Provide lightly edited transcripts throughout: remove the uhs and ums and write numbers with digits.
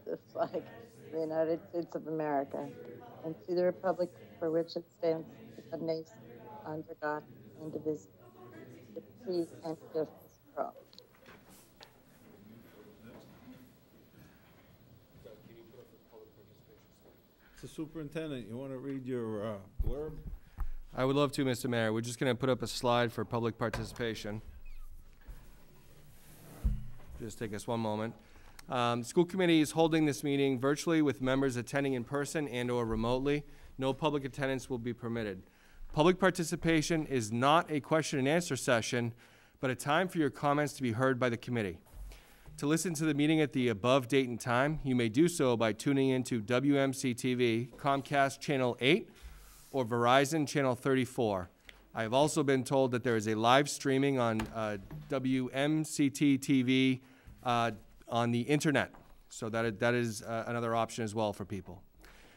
the flag of the United States of America and to the republic for which it stands, one nation, under God, indivisible, with liberty and justice for all. Mr. Superintendent, you want to read your blurb? I would love to, Mr. Mayor. We're just going to put up a slide for public participation. Just take us one moment. School committee is holding this meeting virtually with members attending in person and/or remotely. No public attendance will be permitted. Public participation is not a question and answer session, but a time for your comments to be heard by the committee. To listen to the meeting at the above date and time, you may do so by tuning into WMCT-TV, Comcast Channel 8, or Verizon Channel 34. I have also been told that there is a live streaming on WMCT-TV on the internet, so that is another option as well for people.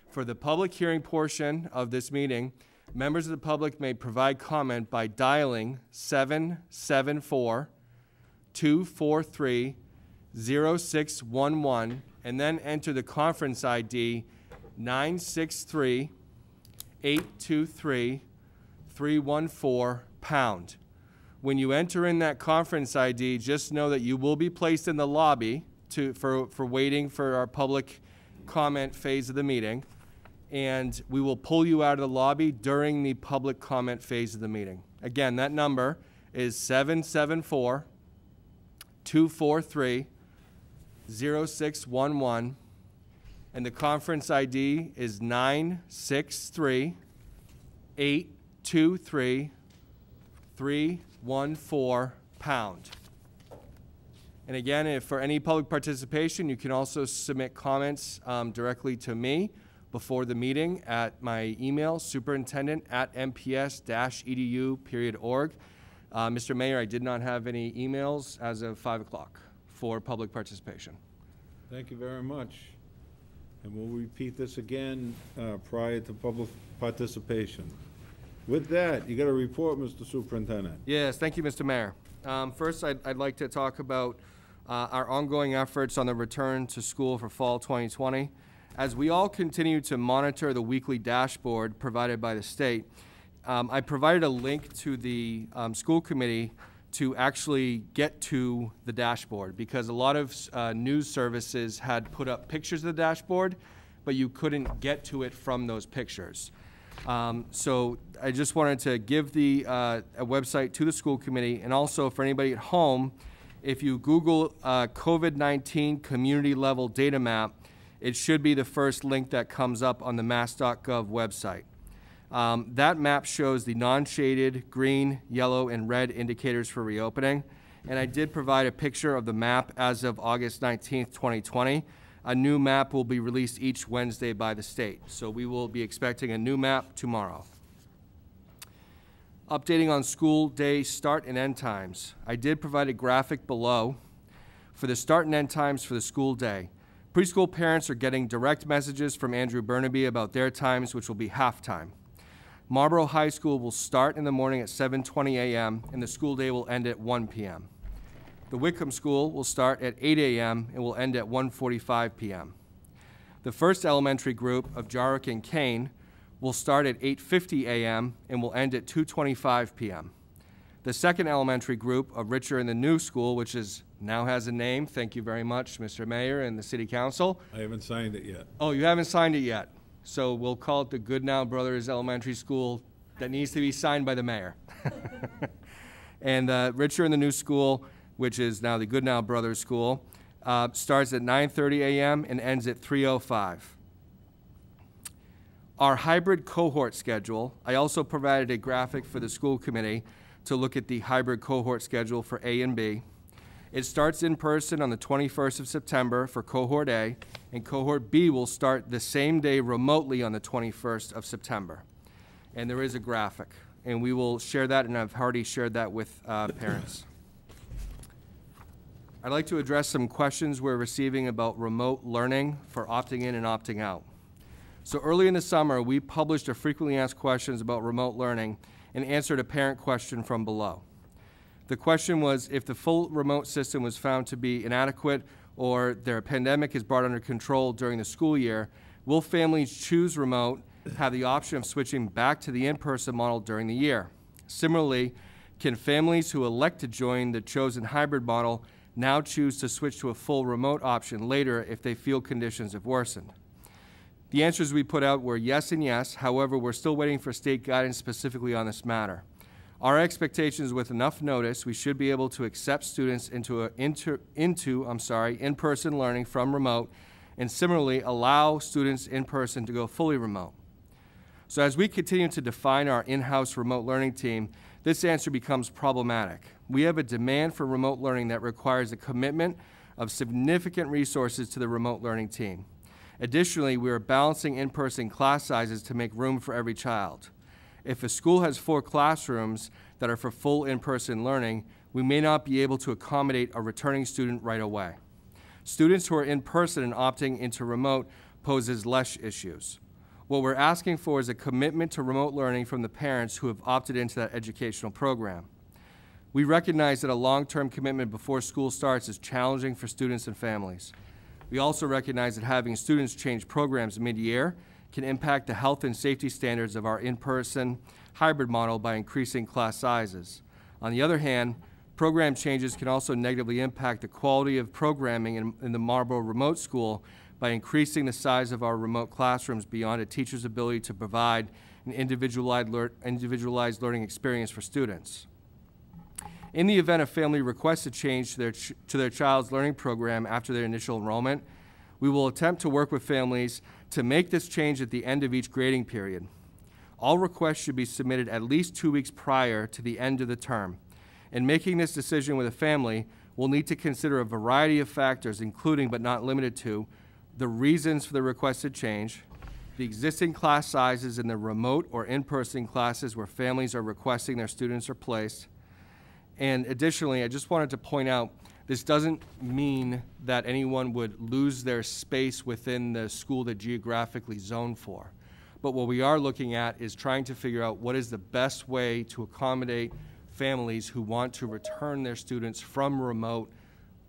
For the public hearing portion of this meeting, members of the public may provide comment by dialing 774-243-0611 and then enter the conference ID 963-823-314#. When you enter in that conference ID, just know that you will be placed in the lobby for waiting for our public comment phase of the meeting, and we will pull you out of the lobby during the public comment phase of the meeting. Again, that number is 774-243-0611, and the conference ID is 963-823-314#. And again, if for any public participation, you can also submit comments directly to me before the meeting at my email, superintendent@mps-edu.org. Mr. Mayor, I did not have any emails as of 5 o'clock for public participation. Thank you very much. And we'll repeat this again prior to public participation. With that, you got a report, Mr. Superintendent. Yes, thank you, Mr. Mayor. First, I'd like to talk about our ongoing efforts on the return to school for fall 2020. As we all continue to monitor the weekly dashboard provided by the state, I provided a link to the school committee to actually get to the dashboard, because a lot of news services had put up pictures of the dashboard, but you couldn't get to it from those pictures. So I just wanted to give the a website to the school committee, and also for anybody at home, if you Google COVID-19 community level data map, it should be the first link that comes up on the mass.gov website. That map shows the non-shaded green, yellow, and red indicators for reopening. And I did provide a picture of the map as of August 19th, 2020. A new map will be released each Wednesday by the state. So we will be expecting a new map tomorrow. Updating on school day start and end times. I did provide a graphic below for the start and end times for the school day. Preschool parents are getting direct messages from Andrew Burnaby about their times, which will be halftime. Marlborough High School will start in the morning at 7:20 a.m. and the school day will end at 1 p.m. The Wickham School will start at 8 a.m. and will end at 1:45 p.m. The first elementary group of Jarrick and Kane will start at 8:50 a.m. and will end at 2:25 p.m. The second elementary group of Richer and the New School, which now has a name, thank you very much, Mr. Mayor and the City Council. I haven't signed it yet. Oh, you haven't signed it yet. So we'll call it the Goodnow Brothers Elementary School that needs to be signed by the mayor. And Richer and the New School, which is now the Goodnow Brothers School, starts at 9:30 a.m. and ends at 3:05. Our hybrid cohort schedule, I also provided a graphic for the school committee to look at the hybrid cohort schedule for A and B. It starts in person on the 21st of September for cohort A, and cohort B will start the same day remotely on the 21st of September. And there is a graphic, and we will share that, and I've already shared that with parents. I'd like to address some questions we're receiving about remote learning for opting in and opting out. So early in the summer, we published a frequently asked questions about remote learning and answered a parent question from below. The question was, if the full remote system was found to be inadequate, or their pandemic is brought under control during the school year, will families choose remote have the option of switching back to the in-person model during the year? Similarly, can families who elect to join the chosen hybrid model now choose to switch to a full remote option later if they feel conditions have worsened? The answers we put out were yes and yes. However, we're still waiting for state guidance specifically on this matter. Our expectation is with enough notice, we should be able to accept students into in-person learning from remote, and similarly allow students in person to go fully remote. So as we continue to define our in-house remote learning team, this answer becomes problematic. We have a demand for remote learning that requires a commitment of significant resources to the remote learning team. Additionally, we are balancing in-person class sizes to make room for every child. If a school has 4 classrooms that are for full in-person learning, we may not be able to accommodate a returning student right away. Students who are in person and opting into remote poses less issues. What we're asking for is a commitment to remote learning from the parents who have opted into that educational program. We recognize that a long-term commitment before school starts is challenging for students and families. We also recognize that having students change programs mid-year can impact the health and safety standards of our in-person hybrid model by increasing class sizes. On the other hand, program changes can also negatively impact the quality of programming in the Marlborough remote school by increasing the size of our remote classrooms beyond a teacher's ability to provide an individualized learning experience for students. In the event a family requests a change to their child's learning program after their initial enrollment, we will attempt to work with families to make this change at the end of each grading period. All requests should be submitted at least 2 weeks prior to the end of the term. In making this decision with a family, we'll need to consider a variety of factors, including but not limited to the reasons for the requested change, the existing class sizes in the remote or in-person classes where families are requesting their students are placed. And additionally, I just wanted to point out, this doesn't mean that anyone would lose their space within the school they're geographically zoned for. But what we are looking at is trying to figure out what is the best way to accommodate families who want to return their students from remote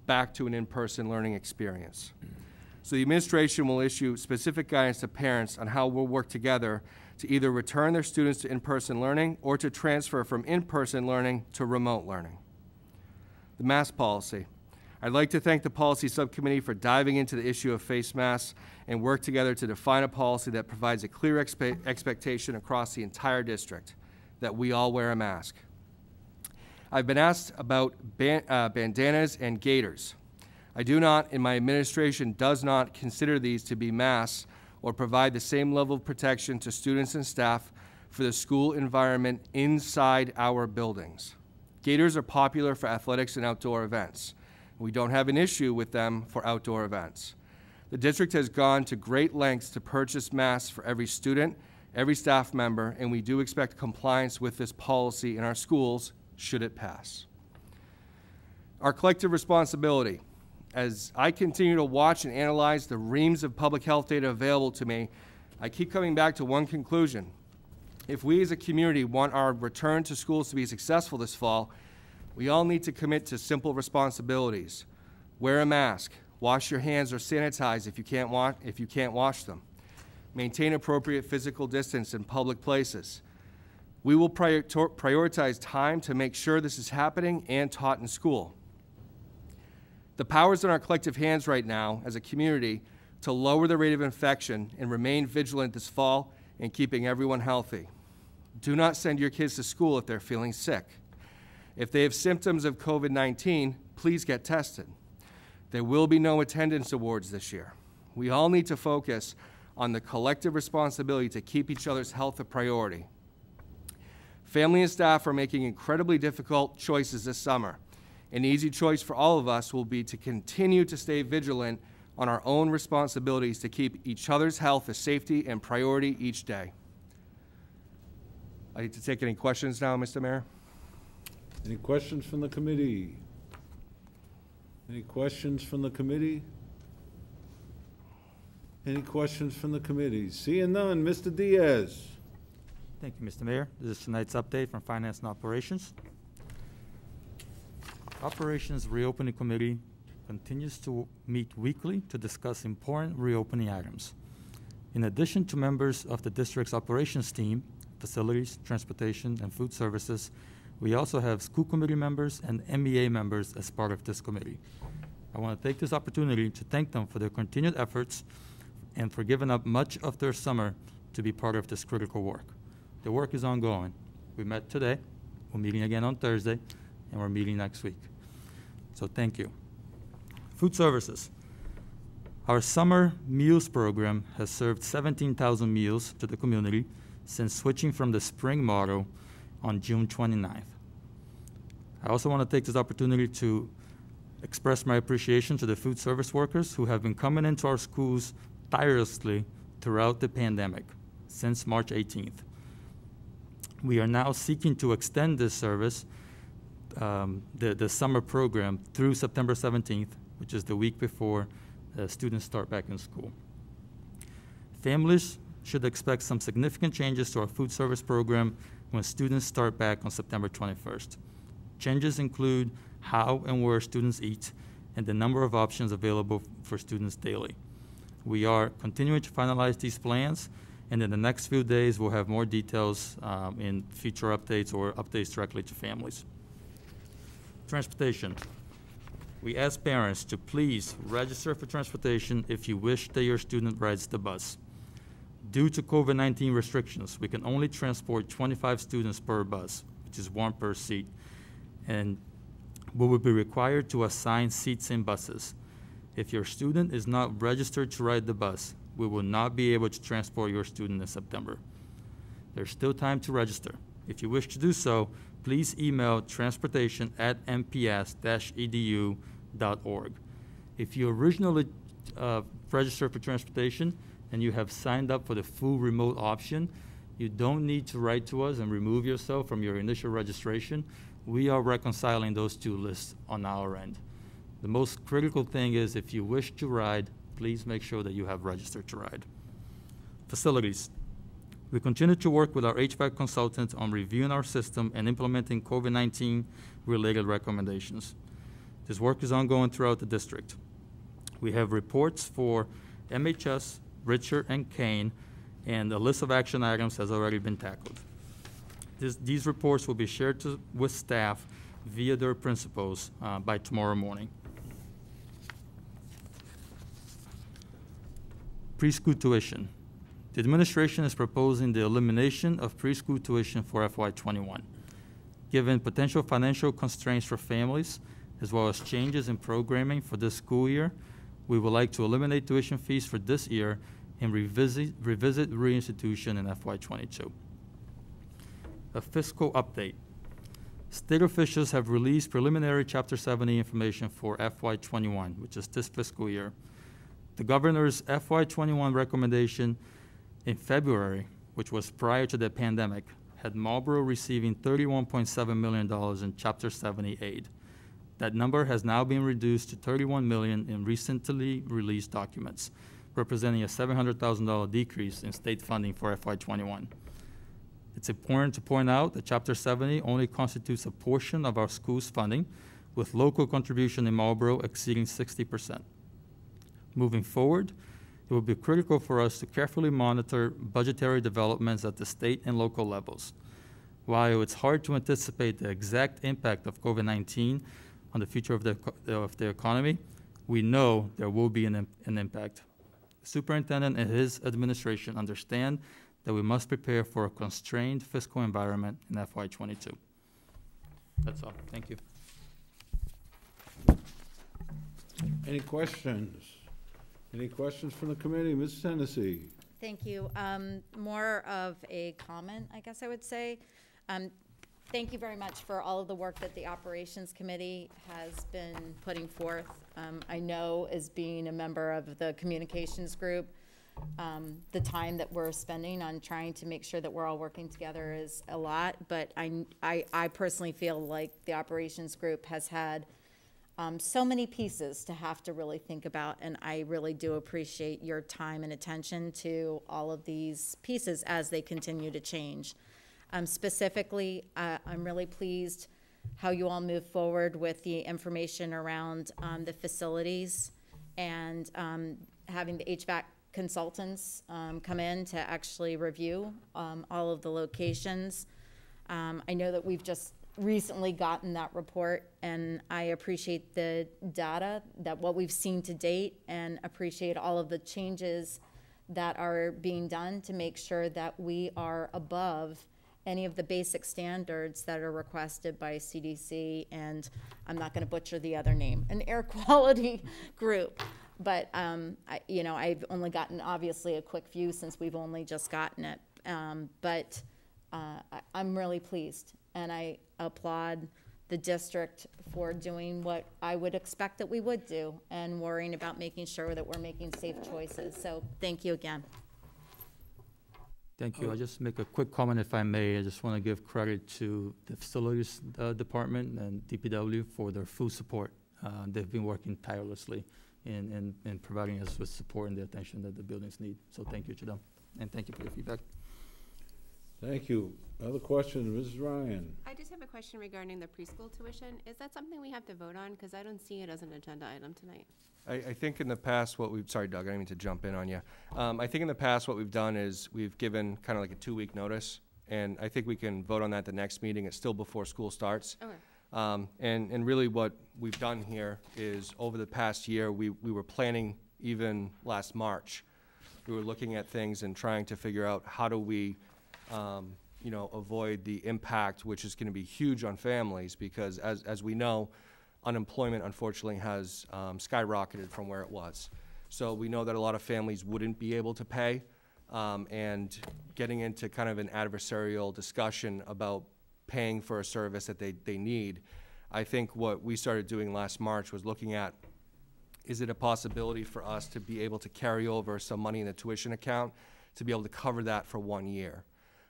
back to an in-person learning experience. So the administration will issue specific guidance to parents on how we'll work together to either return their students to in-person learning or to transfer from in-person learning to remote learning. The mask policy. I'd like to thank the policy subcommittee for diving into the issue of face masks and work together to define a policy that provides a clear expectation across the entire district that we all wear a mask. I've been asked about bandanas and gaiters. I do not, and my administration does not, consider these to be masks or provide the same level of protection to students and staff for the school environment inside our buildings. Gaiters are popular for athletics and outdoor events. We don't have an issue with them for outdoor events. The district has gone to great lengths to purchase masks for every student, every staff member, and we do expect compliance with this policy in our schools should it pass. Our collective responsibility. As I continue to watch and analyze the reams of public health data available to me, I keep coming back to one conclusion. If we as a community want our return to schools to be successful this fall, we all need to commit to simple responsibilities. Wear a mask, wash your hands or sanitize if you can't wash them. Maintain appropriate physical distance in public places. We will prioritize time to make sure this is happening and taught in school. The power is in our collective hands right now as a community to lower the rate of infection and remain vigilant this fall in keeping everyone healthy. Do not send your kids to school if they're feeling sick. If they have symptoms of COVID-19, please get tested. There will be no attendance awards this year. We all need to focus on the collective responsibility to keep each other's health a priority. Family and staff are making incredibly difficult choices this summer. An easy choice for all of us will be to continue to stay vigilant on our own responsibilities to keep each other's health a safety and priority each day. I need to take any questions now, Mr. Mayor. Any questions from the committee? Any questions from the committee? Any questions from the committee? Seeing none, Mr. Diaz. Thank you, Mr. Mayor. This is tonight's update from Finance and Operations. Operations Reopening Committee continues to meet weekly to discuss important reopening items. In addition to members of the district's operations team, facilities, transportation, and food services, we also have school committee members and MEA members as part of this committee. I want to take this opportunity to thank them for their continued efforts and for giving up much of their summer to be part of this critical work. The work is ongoing. We met today, we're meeting again on Thursday, and we're meeting next week. So thank you. Food services. Our summer meals program has served 17,000 meals to the community since switching from the spring model on June 29th. I also want to take this opportunity to express my appreciation to the food service workers who have been coming into our schools tirelessly throughout the pandemic since March 18th. We are now seeking to extend this service, the summer program, through September 17th, which is the week before students start back in school. Families should expect some significant changes to our food service program when students start back on September 21st. Changes include how and where students eat and the number of options available for students daily. We are continuing to finalize these plans, and in the next few days we'll have more details in future updates or updates directly to families. Transportation. We ask parents to please register for transportation if you wish that your student rides the bus. Due to COVID-19 restrictions, we can only transport 25 students per bus, which is 1 per seat, and we will be required to assign seats in buses. If your student is not registered to ride the bus, we will not be able to transport your student in September. There's still time to register. If you wish to do so, please email transportation@mps-edu.org. If you originally registered for transportation and you have signed up for the full remote option, you don't need to write to us and remove yourself from your initial registration. We are reconciling those two lists on our end. The most critical thing is if you wish to ride, please make sure that you have registered to ride. Facilities. We continue to work with our HVAC consultant on reviewing our system and implementing COVID-19 related recommendations. This work is ongoing throughout the district. We have reports for MHS, Richard, and Kane, and a list of action items has already been tackled. These reports will be shared with staff via their principals by tomorrow morning. Preschool tuition. The administration is proposing the elimination of preschool tuition for FY21. Given potential financial constraints for families, as well as changes in programming for this school year, we would like to eliminate tuition fees for this year and revisit reinstitution in FY22. A fiscal update. State officials have released preliminary Chapter 70 information for FY21, which is this fiscal year. The governor's FY21 recommendation in February, which was prior to the pandemic, had Marlborough receiving $31.7 million in Chapter 70 aid. That number has now been reduced to $31 million in recently released documents, representing a $700,000 decrease in state funding for FY21. It's important to point out that Chapter 70 only constitutes a portion of our school's funding, with local contribution in Marlborough exceeding 60%. Moving forward, it will be critical for us to carefully monitor budgetary developments at the state and local levels. While it's hard to anticipate the exact impact of COVID-19 on the future of the economy, we know there will be an impact. The superintendent and his administration understand that we must prepare for a constrained fiscal environment in FY22. That's all. Thank you. Any questions? Any questions from the committee? Ms. Hennessy? Thank you. More of a comment, I guess I would say. Thank you very much for all of the work that the Operations Committee has been putting forth. I know, as being a member of the communications group, the time that we're spending on trying to make sure that we're all working together is a lot, but I personally feel like the operations group has had so many pieces to have to really think about, and I really do appreciate your time and attention to all of these pieces as they continue to change. Specifically, I'm really pleased how you all move forward with the information around the facilities and having the HVAC consultants come in to actually review all of the locations. I know that we've just recently gotten that report, and I appreciate the data, that what we've seen to date, and appreciate all of the changes that are being done to make sure that we are above any of the basic standards that are requested by CDC, and I'm not going to butcher the other name, an air quality group. But I've only gotten obviously a quick view since we've only just gotten it. But I'm really pleased, and I applaud the district for doing what I would expect that we would do, and worrying about making sure that we're making safe choices. So thank you again. Thank you. I'll just make a quick comment, if I may. I just want to give credit to the facilities department and DPW for their full support. They've been working tirelessly in providing us with support and the attention that the buildings need. So thank you to them, and thank you for your feedback. Thank you. Other questions, Mrs. Ryan? I just have a question regarding the preschool tuition. Is that something we have to vote on? Because I don't see it as an agenda item tonight. I think in the past sorry Doug, I didn't mean to jump in on you. I think in the past what we've done is we've given kind of like a 2-week notice, and I think we can vote on that the next meeting. It's still before school starts. Okay. And really what we've done here is over the past year, we were planning even last March. We were looking at things and trying to figure out how do we avoid the impact, which is going to be huge on families, because as we know, unemployment unfortunately has skyrocketed from where it was. So we know that a lot of families wouldn't be able to pay, and getting into kind of an adversarial discussion about paying for a service that they need. I think what we started doing last March was looking at, is it a possibility for us to be able to carry over some money in the tuition account to be able to cover that for 1 year?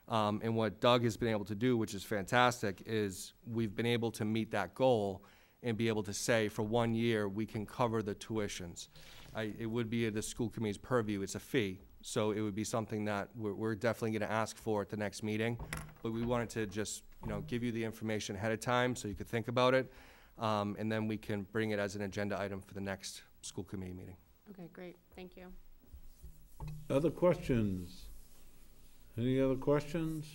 And what Doug has been able to do, which is fantastic, is we've been able to meet that goal and be able to say for 1 year we can cover the tuitions. It would be the school committee's purview. It's a fee, so it would be something that we're definitely going to ask for at the next meeting. But we wanted to just give you the information ahead of time so you could think about it, and then we can bring it as an agenda item for the next school committee meeting. Okay, great. Thank you. Other questions? Any other questions?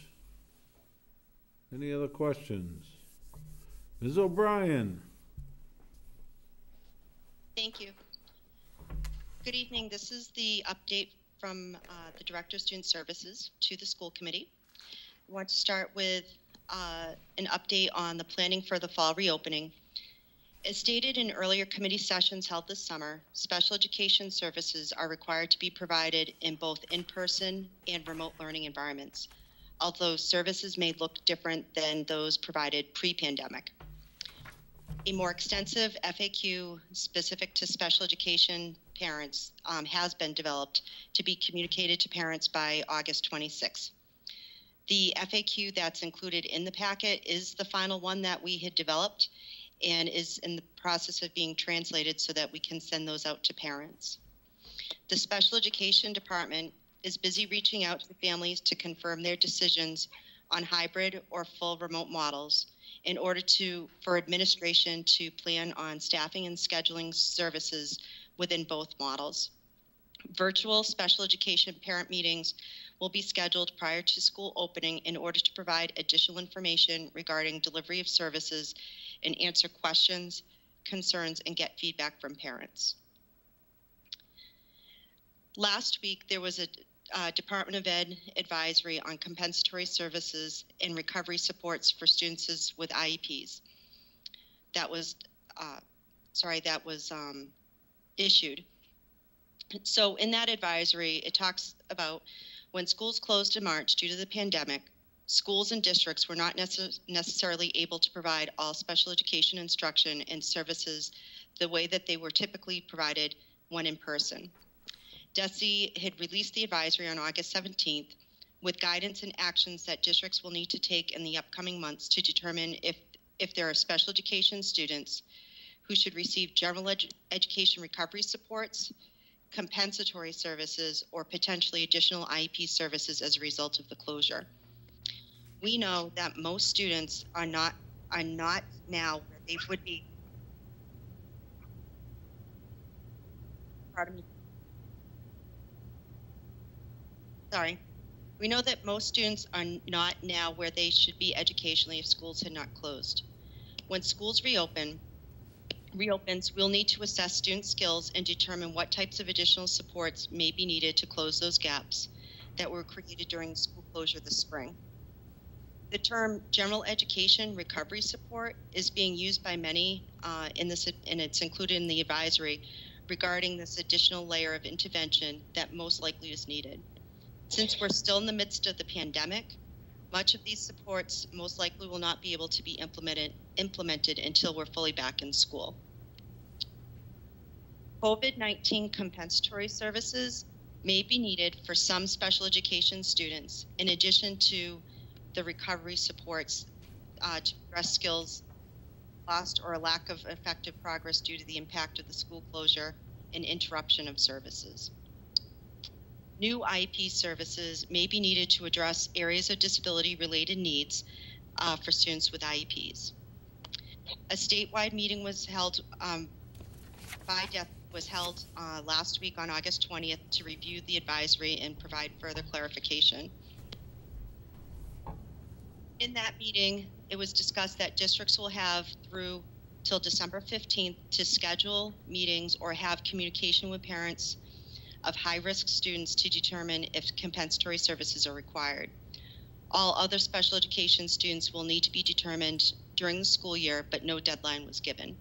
Any other questions? Ms. O'Brien? Thank you. Good evening. This is the update from the Director of Student Services to the school committee. I want to start with an update on the planning for the fall reopening. As stated in earlier committee sessions held this summer, special education services are required to be provided in both in-person and remote learning environments, although services may look different than those provided pre-pandemic. A more extensive FAQ specific to special education parents has been developed to be communicated to parents by August 26th. The FAQ that's included in the packet is the final one that we had developed and is in the process of being translated so that we can send those out to parents. The special education department is busy reaching out to families to confirm their decisions on hybrid or full remote models in order for administration to plan on staffing and scheduling services within both models. Virtual special education parent meetings will be scheduled prior to school opening in order to provide additional information regarding delivery of services and answer questions, concerns, and get feedback from parents. Last week, there was a Department of Ed advisory on compensatory services and recovery supports for students with IEPs. That was issued. So in that advisory, it talks about when schools closed in March due to the pandemic, schools and districts were not necessarily able to provide all special education instruction and services the way that they were typically provided when in person. DESE had released the advisory on August 17th with guidance and actions that districts will need to take in the upcoming months to determine if there are special education students who should receive general education recovery supports, compensatory services, or potentially additional IEP services as a result of the closure. We know that most students are not are not now where they would be. Pardon me. Sorry. We know that most students are not now where they should be educationally if schools had not closed. When schools reopens, we'll need to assess student skills and determine what types of additional supports may be needed to close those gaps that were created during school closure this spring. The term general education recovery support is being used by many and it's included in the advisory regarding this additional layer of intervention that most likely is needed. Since we're still in the midst of the pandemic, much of these supports most likely will not be able to be implemented until we're fully back in school. COVID-19 compensatory services may be needed for some special education students, in addition to the recovery supports to address skills lost or a lack of effective progress due to the impact of the school closure and interruption of services. New IEP services may be needed to address areas of disability-related needs for students with IEPs. A statewide meeting was held last week on August 20th to review the advisory and provide further clarification. In that meeting, it was discussed that districts will have through till December 15th to schedule meetings or have communication with parents of high-risk students to determine if compensatory services are required. All other special education students will need to be determined during the school year, but no deadline was given.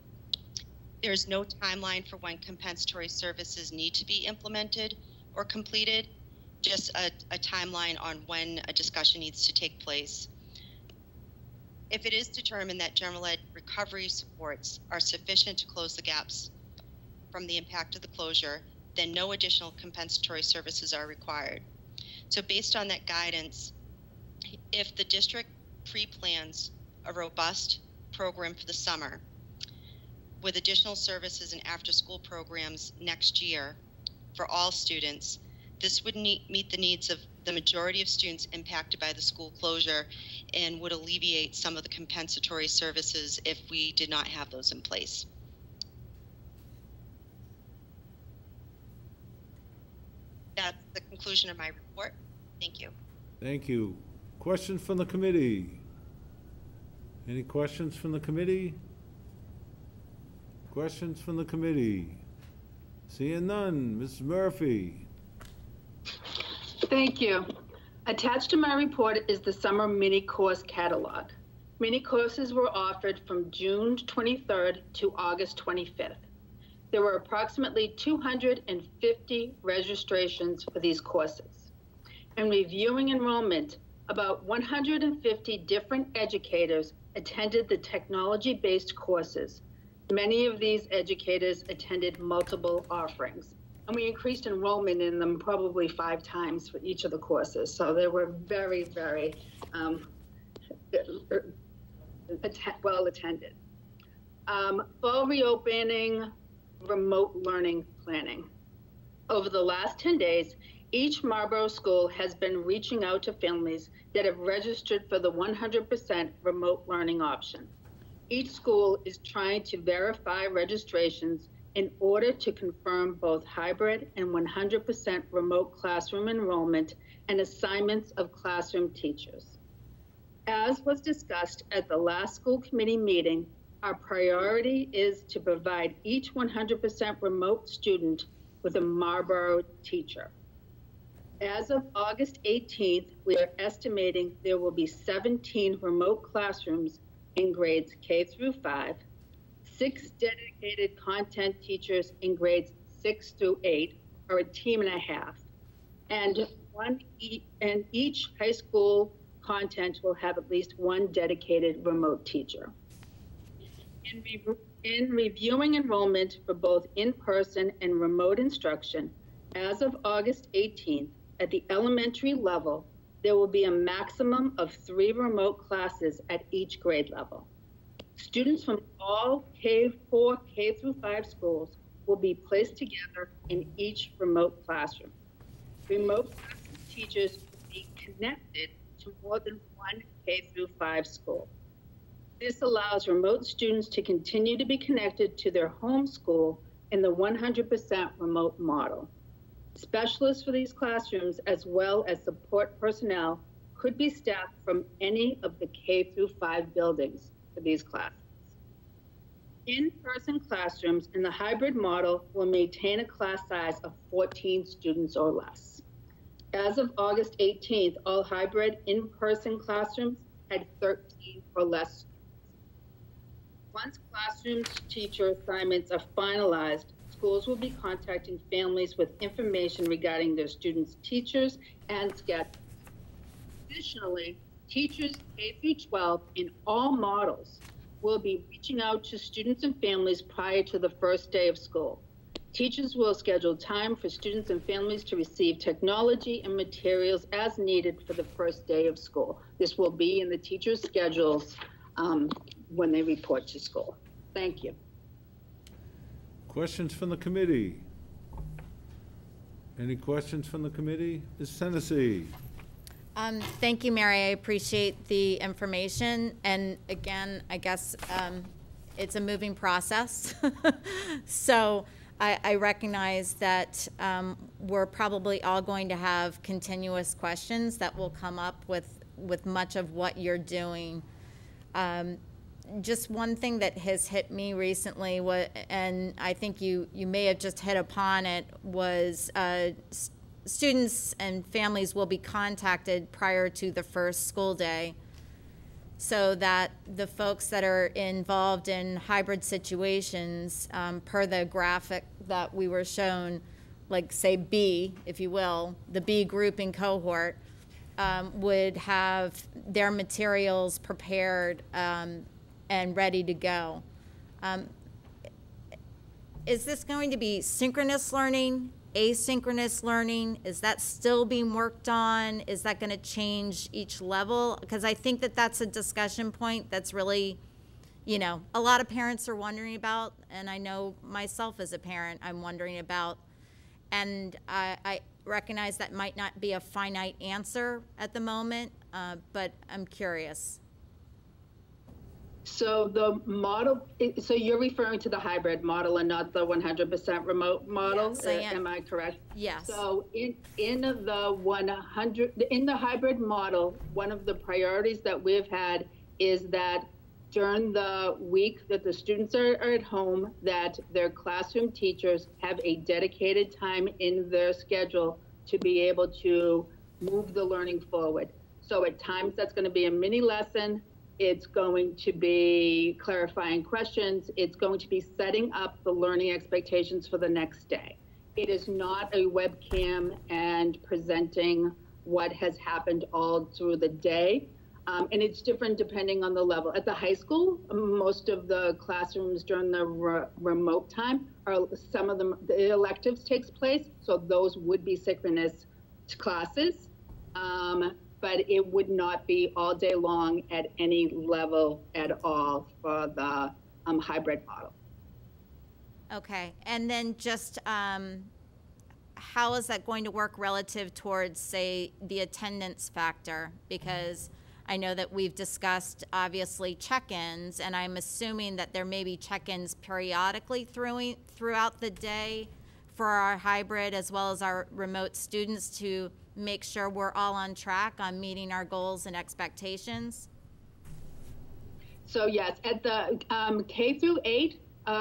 There is no timeline for when compensatory services need to be implemented or completed, just a timeline on when a discussion needs to take place. If it is determined that general ed recovery supports are sufficient to close the gaps from the impact of the closure, then no additional compensatory services are required. So based on that guidance, if the district pre-plans a robust program for the summer with additional services and after-school programs next year for all students, this would meet the needs of the majority of students impacted by the school closure and would alleviate some of the compensatory services if we did not have those in place. That's the conclusion of my report. Thank you. Thank you. Questions from the committee? Any questions from the committee? Questions from the committee? Seeing none. Mrs. Murphy. Thank you. Attached to my report is the summer mini course catalog. Mini courses were offered from June 23rd to August 25th. There were approximately 250 registrations for these courses. In reviewing enrollment, about 150 different educators attended the technology-based courses. Many of these educators attended multiple offerings, and we increased enrollment in them probably 5 times for each of the courses. So they were very, very well attended. Fall reopening, remote learning planning. Over the last 10 days, each Marlborough school has been reaching out to families that have registered for the 100% remote learning option. Each school is trying to verify registrations in order to confirm both hybrid and 100% remote classroom enrollment and assignments of classroom teachers. As was discussed at the last school committee meeting, our priority is to provide each 100% remote student with a Marlborough teacher. As of August 18th, we are estimating there will be 17 remote classrooms in grades K through 5, 6 dedicated content teachers in grades 6 through 8, or a team and a half, and each high school content will have at least 1 dedicated remote teacher. In reviewing enrollment for both in-person and remote instruction, as of August 18th, at the elementary level, there will be a maximum of 3 remote classes at each grade level. Students from all K-4, K through 5 schools will be placed together in each remote classroom. Remote classroom teachers will be connected to more than 1 K through 5 school. This allows remote students to continue to be connected to their home school in the 100% remote model. Specialists for these classrooms, as well as support personnel, could be staffed from any of the K through 5 buildings for these classes. In-person classrooms in the hybrid model will maintain a class size of 14 students or less. As of August 18th, all hybrid in-person classrooms had 13 or less students. Once classroom teacher assignments are finalized, schools will be contacting families with information regarding their students' teachers and schedules. Additionally, teachers K through 12 in all models will be reaching out to students and families prior to the first day of school. Teachers will schedule time for students and families to receive technology and materials as needed for the first day of school. This will be in the teachers' schedules when they report to school. Thank you. Questions from the committee? Any questions from the committee? Ms. Hennessy? Thank you, Mary. I appreciate the information. And again, I guess it's a moving process. So I recognize that we're probably all going to have continuous questions that will come up with much of what you're doing. Just one thing that has hit me recently, and I think you may have just hit upon it, was students and families will be contacted prior to the first school day so that the folks that are involved in hybrid situations, per the graphic that we were shown, like say B, if you will, the B grouping cohort, would have their materials prepared and ready to go. Is this going to be synchronous learning, asynchronous learning? Is that still being worked on? Is that going to change each level? Because I think that that's a discussion point that's really, you know, a lot of parents are wondering about, and I know myself as a parent I'm wondering about. And I recognize that might not be a finite answer at the moment, but I'm curious. So the model, so you're referring to the hybrid model and not the 100% remote model? Yes, I am. Am I correct? Yes. So in the hybrid model, one of the priorities that we've had is that during the week that the students are at home, that their classroom teachers have a dedicated time in their schedule to be able to move the learning forward. So at times that's going to be a mini lesson. It's going to be clarifying questions. It's going to be setting up the learning expectations for the next day. It is not a webcam and presenting what has happened all through the day. And it's different depending on the level. At the high school, most of the classrooms during the remote time some of them, the electives takes place. So those would be synchronous classes. But it would not be all day long at any level at all for the hybrid model. Okay, and then just how is that going to work relative towards, say, the attendance factor? Because I know that we've discussed, obviously, check-ins, and I'm assuming that there may be check-ins periodically throughout the day for our hybrid as well as our remote students to make sure we're all on track on meeting our goals and expectations? So yes, at the K through 8,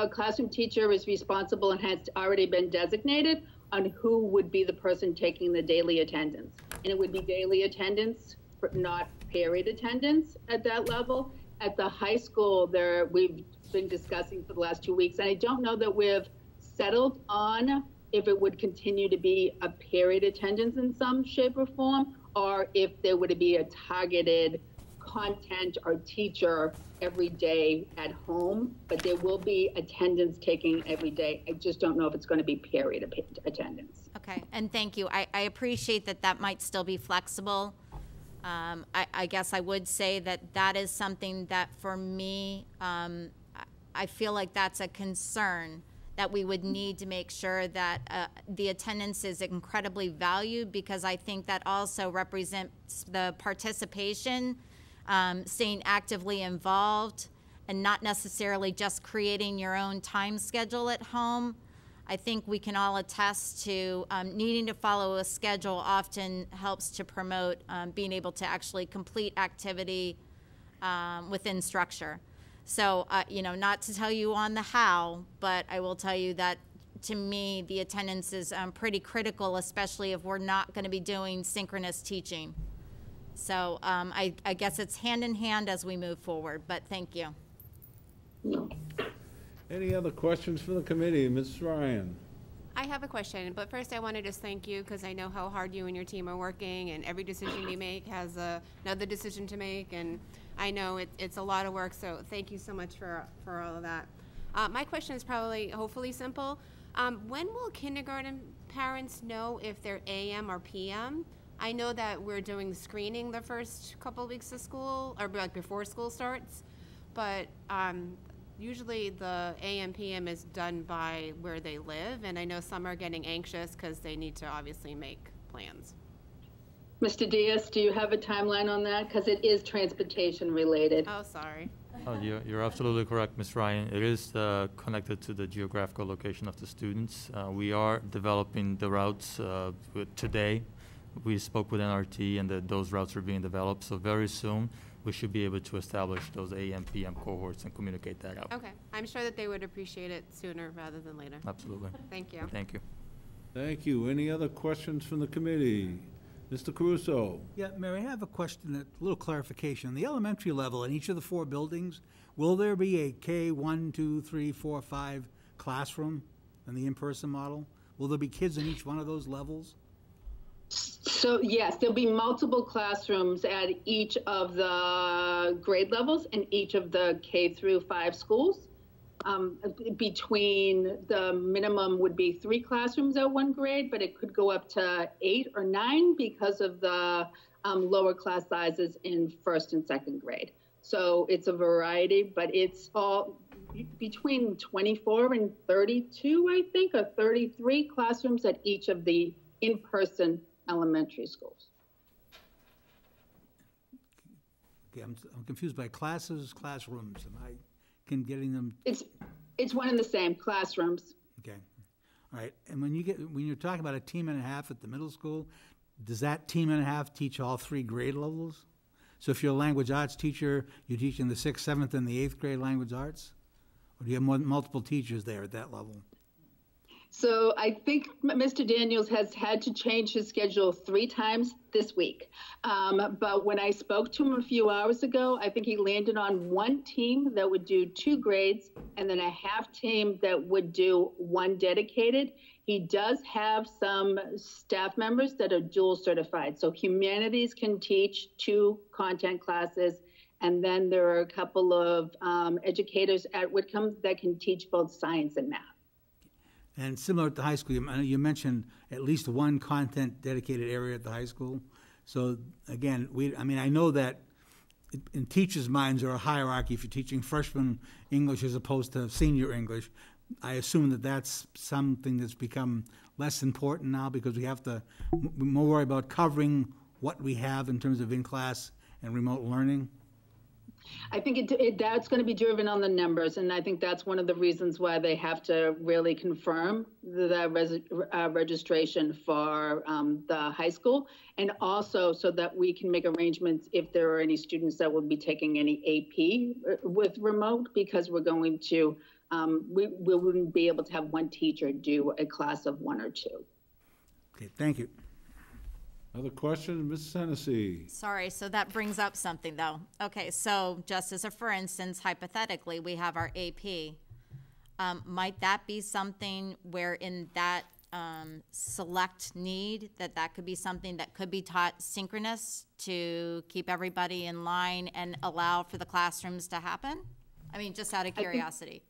classroom teacher is responsible and has already been designated on who would be the person taking the daily attendance. And it would be daily attendance, not period attendance at that level. At the high school, we've been discussing for the last 2 weeks, and I don't know that we've settled on if it would continue to be a period attendance in some shape or form, or if there would be a targeted content or teacher every day at home, but there will be attendance taking every day. I just don't know if it's going to be period attendance. Okay, and thank you. I appreciate that that might still be flexible. I guess I would say that that is something that for me, I feel like that's a concern, that we would need to make sure that the attendance is incredibly valued, because I think that also represents the participation staying actively involved and not necessarily just creating your own time schedule at home. I think we can all attest to needing to follow a schedule often helps to promote being able to actually complete activity within structure. So, you know, not to tell you on the how, but I will tell you that to me, the attendance is pretty critical, especially if we're not going to be doing synchronous teaching. So I guess it's hand in hand as we move forward, but thank you. Any other questions for the committee? Ms. Ryan? I have a question, but first I want to just thank you because I know how hard you and your team are working, and every decision you make has another decision to make, and I know it's a lot of work, so thank you so much for all of that. My question is probably, hopefully simple. When will kindergarten parents know if they're AM or PM? I know that we're doing screening the first couple of weeks of school, or like before school starts, but usually the AM PM is done by where they live, and I know some are getting anxious because they need to obviously make plans. Mr. Diaz, do you have a timeline on that? Because it is transportation related. Oh, sorry. Oh, you're absolutely correct, Ms. Ryan. It is connected to the geographical location of the students. We are developing the routes today. We spoke with NRT, and those routes are being developed. So very soon, we should be able to establish those AM, PM cohorts and communicate that out. Okay. I'm sure that they would appreciate it sooner rather than later. Absolutely. Thank you. Thank you. Thank you. Any other questions from the committee? Mr. Caruso? Yeah, Mary, I have a question, a little clarification. The elementary level in each of the 4 buildings, will there be a K1, 2, 3, 4, 5 classroom in the in-person model? Will there be kids in each one of those levels? So yes, there'll be multiple classrooms at each of the grade levels in each of the K through 5 schools. Between the minimum would be 3 classrooms at one grade, but it could go up to 8 or 9 because of the lower class sizes in 1st and 2nd grade. So it's a variety, but it's all between 24 and 32, I think, or 33 classrooms at each of the in-person elementary schools. Okay, I'm confused by classes, classrooms. Am I getting them? It's one and the same, classrooms. Okay, all right. And when you're talking about a team and a half at the middle school, does that team and a half teach all 3 grade levels? So if you're a language arts teacher, you're teaching the 6th, 7th, and the 8th grade language arts? Or do you have multiple teachers there at that level? So I think Mr. Daniels has had to change his schedule 3 times this week. But when I spoke to him a few hours ago, I think he landed on 1 team that would do 2 grades and then a half team that would do 1 dedicated. He does have some staff members that are dual certified. So humanities can teach 2 content classes. And then there are a couple of educators at Whitcomb that can teach both science and math. And similar at the high school, you mentioned at least 1 content dedicated area at the high school. So again, I know that in teachers' minds there are a hierarchy if you're teaching freshman English as opposed to senior English. I assume that that's something that's become less important now because we have to more worry about covering what we have in terms of in-class and remote learning. I think that's going to be driven on the numbers, and I think that's one of the reasons why they have to really confirm the registration for the high school, and also so that we can make arrangements if there are any students that will be taking any AP with remote, because we're going to, we wouldn't be able to have 1 teacher do a class of 1 or 2. Okay, thank you. Other questions, Mrs. Hennessy? Sorry, so that brings up something, though. Okay, so just as a for instance, hypothetically, we have our AP. Might that be something where in that select need, that could be something that could be taught synchronous to keep everybody in line and allow for the classrooms to happen? I mean, just out of curiosity.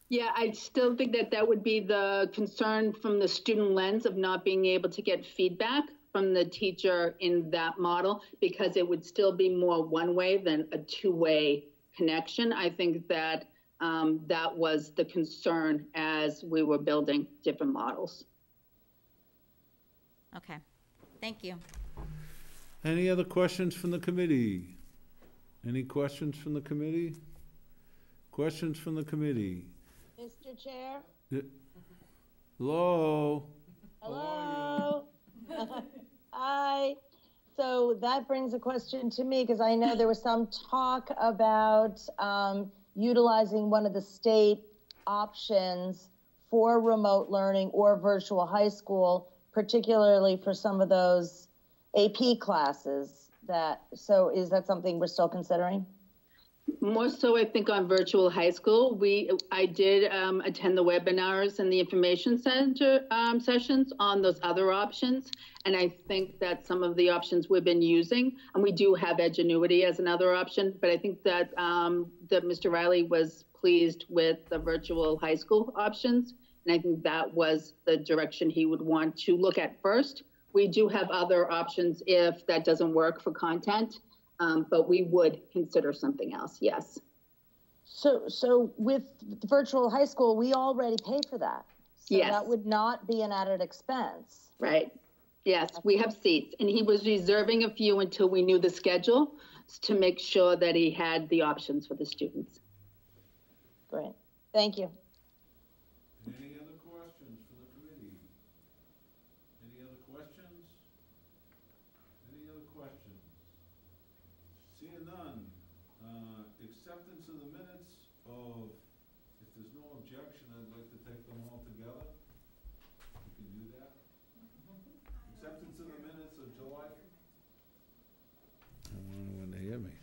Yeah, I still think that would be the concern from the student lens of not being able to get feedback from the teacher in that model, because it would still be more one-way than a 2-way connection. I think that that was the concern as we were building different models. Okay, thank you. Any other questions from the committee? Any questions from the committee? Questions from the committee? Mr. Chair? Hello? Hello? Hi. So that brings a question to me, because I know there was some talk about utilizing one of the state options for remote learning or virtual high school, particularly for some of those AP classes. So is that something we're still considering? More so, I think, on virtual high school. I did attend the webinars and the information center sessions on those other options. And I think that some of the options we've been using, and we do have Edgenuity as another option, but I think that, that Mr. Riley was pleased with the virtual high school options. And I think that was the direction he would want to look at first. We do have other options if that doesn't work for content. But we would consider something else, yes. So with virtual high school, we already pay for that. So yes. That would not be an added expense. Right. Yes, we have seats. And he was reserving a few until we knew the schedule to make sure that he had the options for the students. Great. Thank you. Any other questions from the committee? Any other questions? Any other questions? Seeing none, acceptance of the minutes of, if there's no objection, I'd like to take them all together. You can do that. Acceptance of the minutes of July. I don't know when they hear me.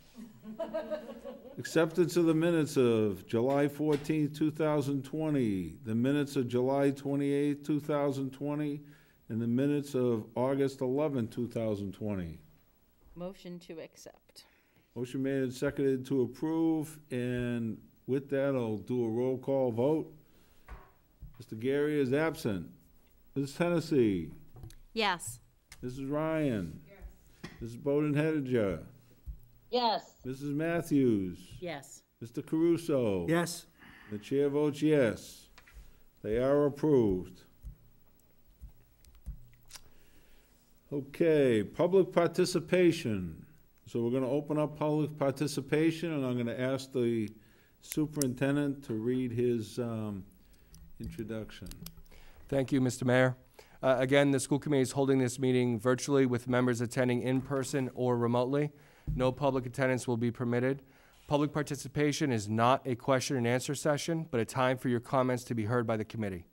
Acceptance of the minutes of July 14th, 2020, the minutes of July 28th, 2020, and the minutes of August 11th, 2020. Motion to accept. Motion made and seconded to approve, and with that, I'll do a roll call vote. Mr. Gary is absent. Mrs. Hennessy. Yes. Mrs. Ryan. Yes. Mrs. Bowden-Hedger. Yes. Mrs. Matthews. Yes. Mr. Caruso. Yes. The chair votes yes. They are approved. Okay, public participation. So we're going to open up public participation, and I'm going to ask the superintendent to read his introduction. Thank you, Mr. Mayor. Again, the school committee is holding this meeting virtually with members attending in person or remotely. No public attendance will be permitted. Public participation is not a question and answer session, but a time for your comments to be heard by the committee.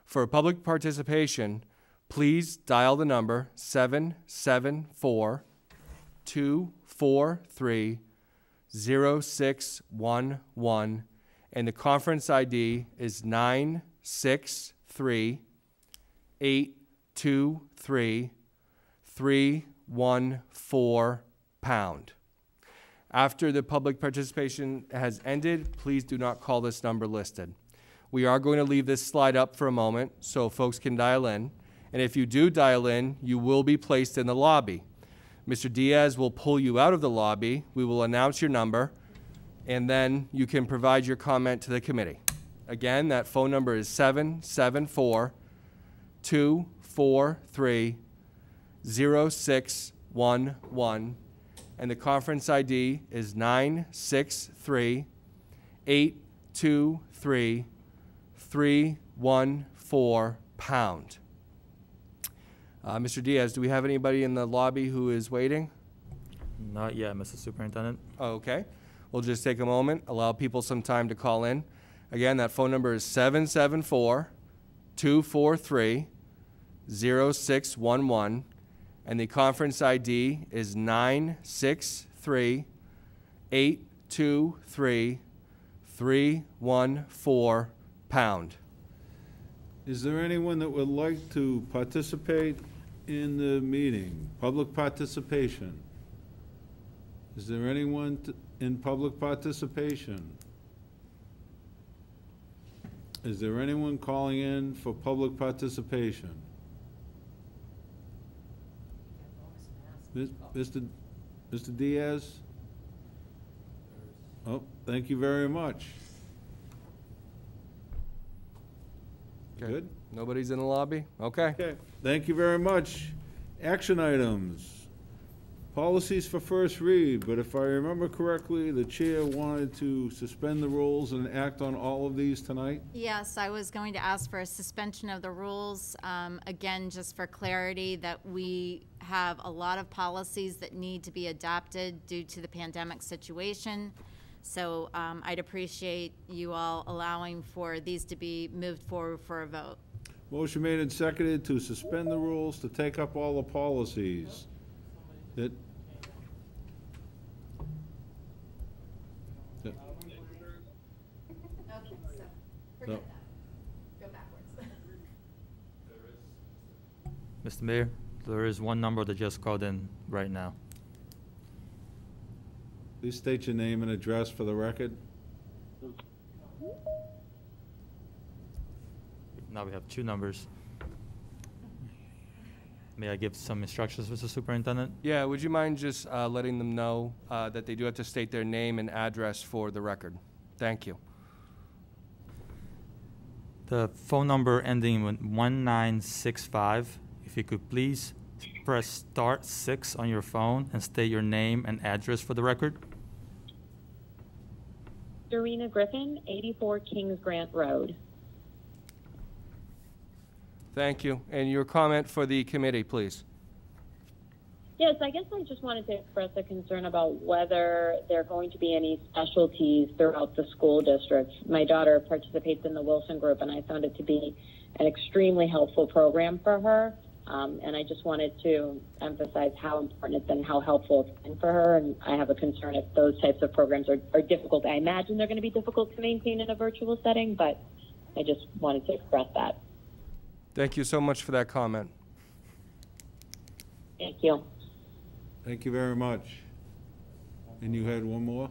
For public participation, please dial the number 774-243-0611, and the conference ID is 963-823-314#. After the public participation has ended, please do not call this number listed. We are going to leave this slide up for a moment so folks can dial in. And if you do dial in, you will be placed in the lobby. Mr. Diaz will pull you out of the lobby. We will announce your number, and then you can provide your comment to the committee. Again, that phone number is 774-243-0611, and the conference ID is 963-823-314#. Mr. Diaz, do we have anybody in the lobby who is waiting? Not yet, Mr. Superintendent. Okay. We'll just take a moment, allow people some time to call in. Again, that phone number is 774-243-0611, and the conference ID is 963-823-314#. Is there anyone that would like to participate in the meeting? Public participation. Is there anyone in public participation? Is there anyone calling in for public participation? Mr. Diaz? Oh, thank you very much. Okay. Good? Nobody's in the lobby? Okay. Okay, thank you very much. Action items. Policies for first read, but if I remember correctly, the chair wanted to suspend the rules and act on all of these tonight? Yes, I was going to ask for a suspension of the rules. Again, just for clarity, that we have a lot of policies that need to be adopted due to the pandemic situation. So I'd appreciate you all allowing for these to be moved forward for a vote. Motion made and seconded to suspend the rules, to take up all the policies. That. Okay, so forget that. Go backwards. Mr. Mayor, there is one number that just called in right now. Please state your name and address for the record. Now we have two numbers. May I give some instructions, Mr. Superintendent? Yeah, would you mind just letting them know that they do have to state their name and address for the record? Thank you. The phone number ending with 1965, if you could please press *6 on your phone and state your name and address for the record. Dorena Griffin, 84 Kings Grant Road. Thank you. And your comment for the committee, please. Yes, I guess I just wanted to express a concern about whether there are going to be any specialties throughout the school district. My daughter participates in the Wilson group, and I found it to be an extremely helpful program for her. And I just wanted to emphasize how important it's been, how helpful it's been for her. And I have a concern if those types of programs are difficult. I imagine they're going to be difficult to maintain in a virtual setting, but I just wanted to express that. Thank you so much for that comment. Thank you. Thank you very much. And you had one more?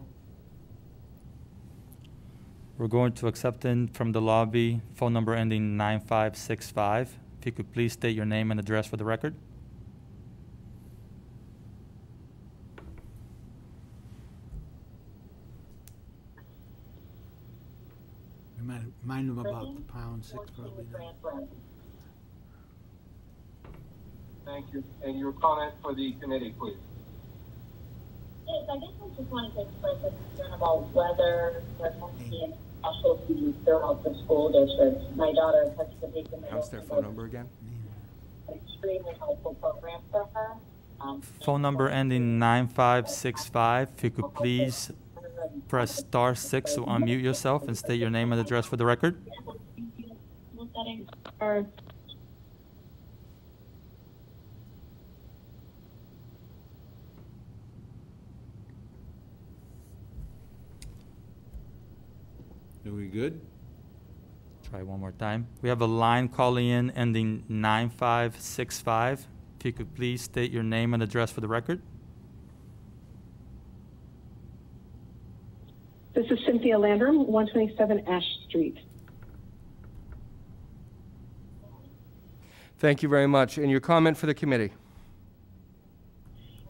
We're going to accept in from the lobby phone number ending 9565. If you could please state your name and address for the record. Remind them about the pound 6 probably. Thank you. And your comment for the committee, please. Yes, I guess I just wanted to express a concern about whether there must be any specialties throughout the school district. My daughter participates in the How's their phone number again? an extremely helpful program for her. Phone number ending 9565. If you could please press *6 to unmute yourself and state your name and address for the record. Are we good? Try one more time. We have a line calling in ending 9565. If you could please state your name and address for the record. This is Cynthia Landrum, 127 Ash Street. Thank you very much. And your comment for the committee?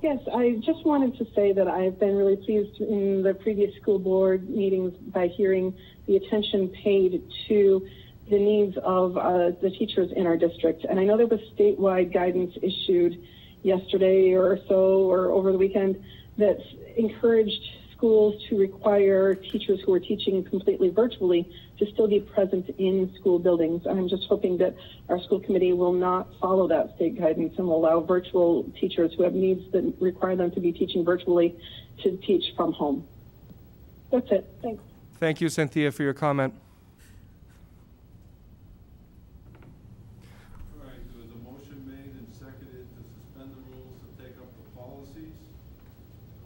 Yes, I just wanted to say that I've been really pleased in the previous school board meetings by hearing the attention paid to the needs of the teachers in our district. And I know there was statewide guidance issued yesterday or so, or over the weekend, that encouraged schools to require teachers who are teaching completely virtually to still be present in school buildings. I'm just hoping that our school committee will not follow that state guidance and will allow virtual teachers who have needs that require them to be teaching virtually to teach from home. That's it. Thanks. Thank you, Cynthia, for your comment. All right, there was a motion made and seconded to suspend the rules to take up the policies.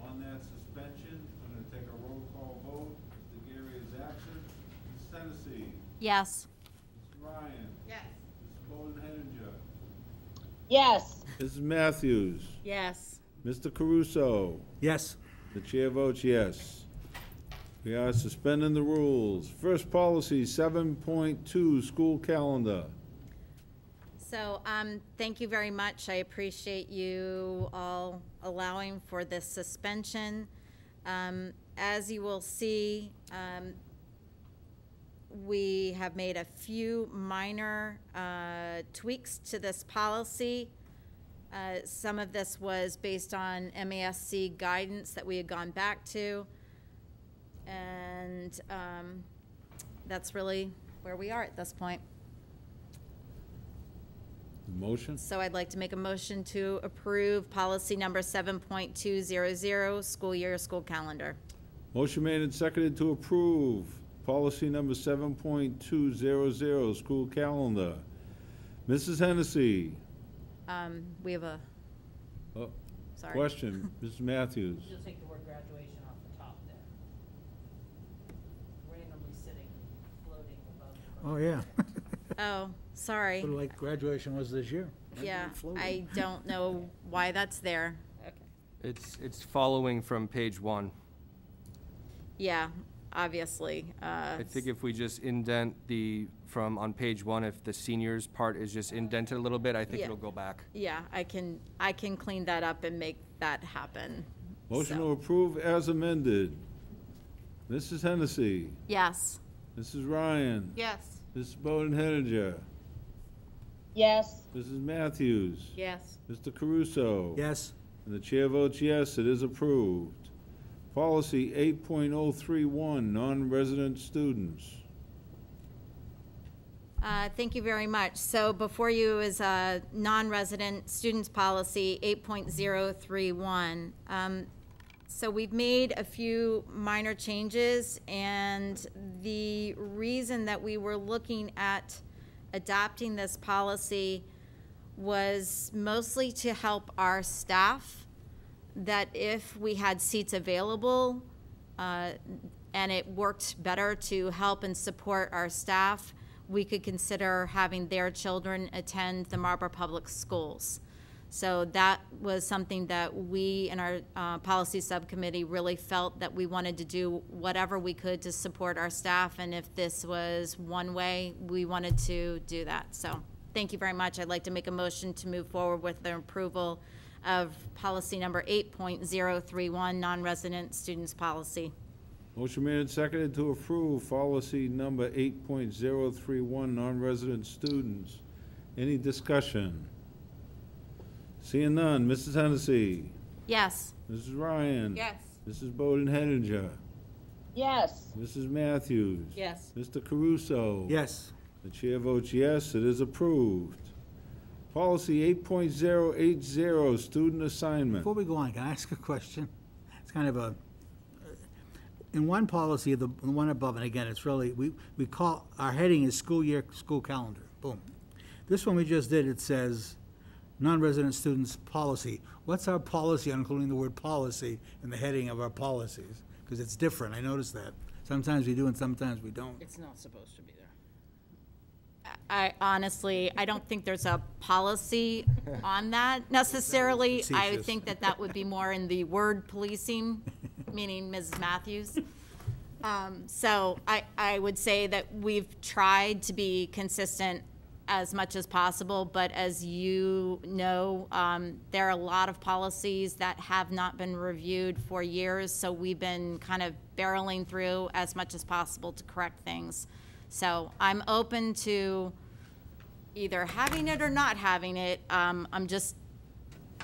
On that suspension, I'm going to take a roll call vote. Mr. Gary is absent. Ms. Tennessee. Yes. Ms. Ryan. Yes. Ms. Bowden-Henninger. Yes. Mrs. Matthews. Yes. Mr. Caruso. Yes. The chair votes yes. We are suspending the rules. First policy, 7.2, school calendar. So thank you very much. I appreciate you all allowing for this suspension. As you will see, we have made a few minor tweaks to this policy. Some of this was based on MASC guidance that we had gone back to. And that's really where we are at this point. Motion? So I'd like to make a motion to approve policy number 7.200, school year, school calendar. Motion made and seconded to approve policy number 7.200, school calendar. Mrs. Hennessy? We have a, Oh, sorry. question, Mrs. Matthews? Just take the word graduation off the top there. Randomly sitting, floating above. Oh, yeah. Oh, sorry. Sort of like graduation was this year. Yeah, Floating. I don't know why that's there. Okay. It's following from page 1. Yeah, obviously. I think if we just indent from on page 1, if the seniors part is just indented a little bit, I think Yeah. it'll go back. Yeah, I can clean that up and make that happen. Motion So, to approve as amended. Mrs. Hennessy? yes. Mrs. Ryan? Yes. Mrs. Bowden Henninger? Yes. Mrs. Matthews? Yes. Mr. Caruso? Yes. And the chair votes yes, it is approved. Policy 8.031, non-resident students. Thank you very much. So before you is a non-resident students policy 8.031. So we've made a few minor changes, and the reason that we were looking at adopting this policy was mostly to help our staff, that if we had seats available and it worked better to help and support our staff, we could consider having their children attend the Marlborough Public Schools. So that was something that we in our policy subcommittee really felt that we wanted to do whatever we could to support our staff, and if this was one way, we wanted to do that. So thank you very much. I'd like to make a motion to move forward with the approval of policy number 8.031, non-resident students policy. Motion made and seconded to approve policy number 8.031, non-resident students. Any discussion? Seeing none, Mrs. Hennessy? Yes. Mrs. Ryan? Yes. Mrs. Bowden Henninger? Yes. Mrs. Matthews? Yes. Mr. Caruso? Yes. The chair votes yes, it is approved. Policy 8.080, student assignment. Before we go on, can I ask a question? It's kind of a, in one policy, the one above, and again, it's really, we call, our heading is school year, school calendar, boom. This one we just did, it says non-resident students policy. What's our policy, including the word policy, in the heading of our policies? Because it's different, I noticed that. Sometimes we do and sometimes we don't. It's not supposed to be there. I honestly, I don't think there's a policy on that necessarily. I Facetious. think that would be more in the word policing, meaning Mrs. Matthews. So I would say that we've tried to be consistent as much as possible, but as you know, there are a lot of policies that have not been reviewed for years, so we've been kind of barreling through as much as possible to correct things. So I'm open to either having it or not having it. I'm just,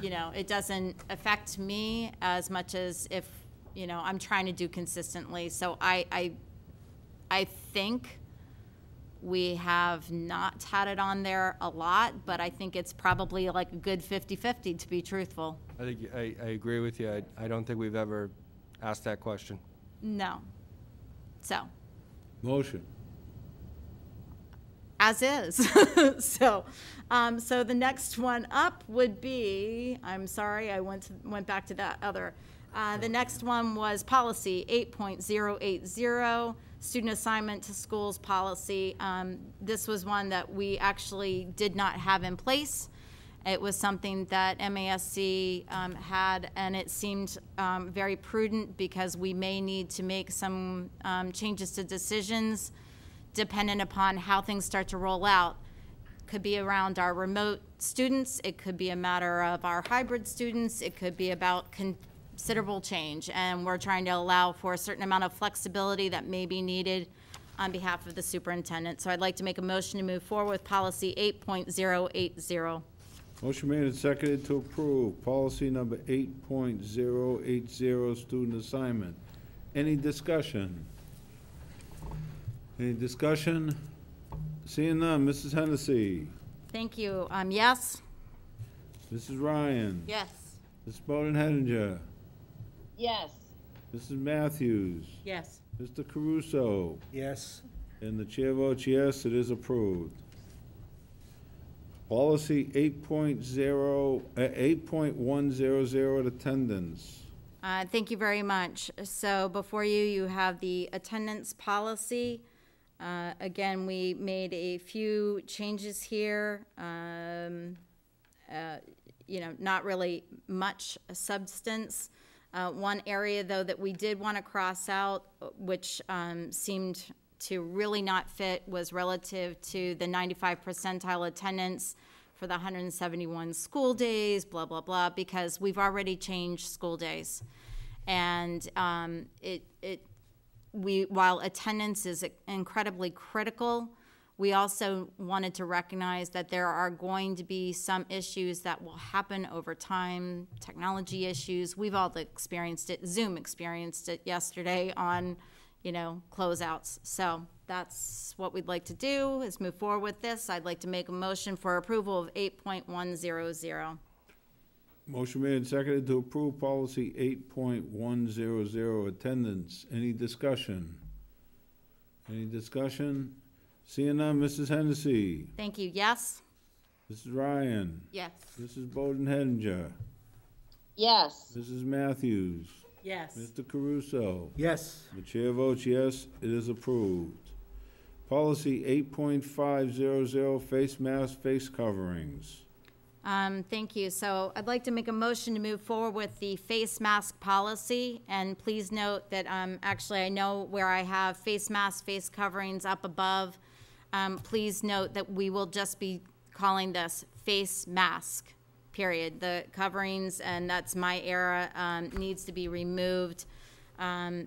you know, it doesn't affect me as much as if, you know, I'm trying to do consistently. So I think we have not had it on there a lot, but I think it's probably like a good 50-50 to be truthful. I think I agree with you. I don't think we've ever asked that question. No. So, Motion. as is. So the next one up would be, I'm sorry, I went back to that other. The next one was policy 8.080, student assignment to schools policy. This was one that we actually did not have in place. It was something that MASC had, and it seemed very prudent because we may need to make some changes to decisions dependent upon how things start to roll out. Could be around our remote students, it could be a matter of our hybrid students, it could be about considerable change, and we're trying to allow for a certain amount of flexibility that may be needed on behalf of the superintendent. So I'd like to make a motion to move forward with policy 8.080. Motion made and seconded to approve policy number 8.080, student assignment. Any discussion? Any discussion? Seeing none, Mrs. Hennessy. Thank you. Yes? Mrs. Ryan. Yes. Mrs. Bowden-Hettinger. Yes. Mrs. Matthews. Yes. Mr. Caruso. Yes. And the chair votes yes, it is approved. Policy 8.100, attendance. Thank you very much. So before you, you have the attendance policy. Again, we made a few changes here. Not really much substance. One area, though, that we did want to cross out, which seemed to really not fit, was relative to the 95 percentile attendance for the 171 school days, blah, blah, blah, because we've already changed school days. And while attendance is incredibly critical, we also wanted to recognize that there are going to be some issues that will happen over time, technology issues. We've all experienced it. Zoom experienced it yesterday on, closeouts. So that's what we'd like to do, is move forward with this. I'd like to make a motion for approval of 8.100. Motion made and seconded to approve policy 8.100, attendance. Any discussion? Any discussion? Seeing none, Mrs. Hennessy. Thank you. Yes? Mrs. Ryan. Yes. Mrs. Bowden-Hettinger. Yes. Mrs. Matthews. Yes. Mr. Caruso. Yes. The chair votes yes, it is approved. Policy 8.500, face mask, face coverings. Thank you. So I'd like to make a motion to move forward with the face mask policy. And please note that actually I know where I have face masks, face coverings up above. Please note that we will just be calling this face mask, period. The coverings, and that's my error, needs to be removed.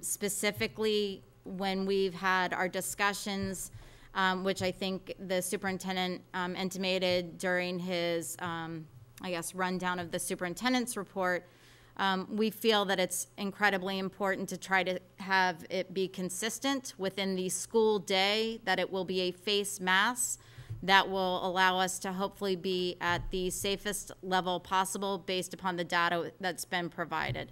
Specifically, when we've had our discussions, which I think the superintendent intimated during his, rundown of the superintendent's report, we feel that it's incredibly important to try to have it be consistent within the school day, that it will be a face mask that will allow us to hopefully be at the safest level possible based upon the data that's been provided.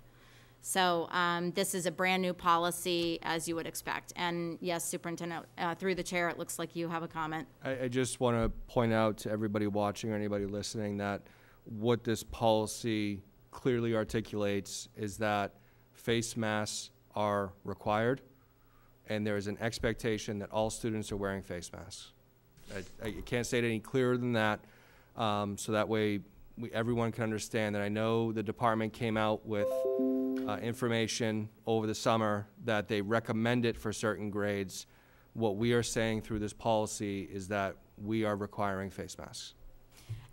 So this is a brand new policy, as you would expect. And yes, Superintendent, through the chair, it looks like you have a comment. I just want to point out to everybody watching or anybody listening that what this policy clearly articulates is that face masks are required, and there is an expectation that all students are wearing face masks. I can't say it any clearer than that, so that way everyone can understand that. I know the department came out with information over the summer that they recommend it for certain grades. What we are saying through this policy is that we are requiring face masks.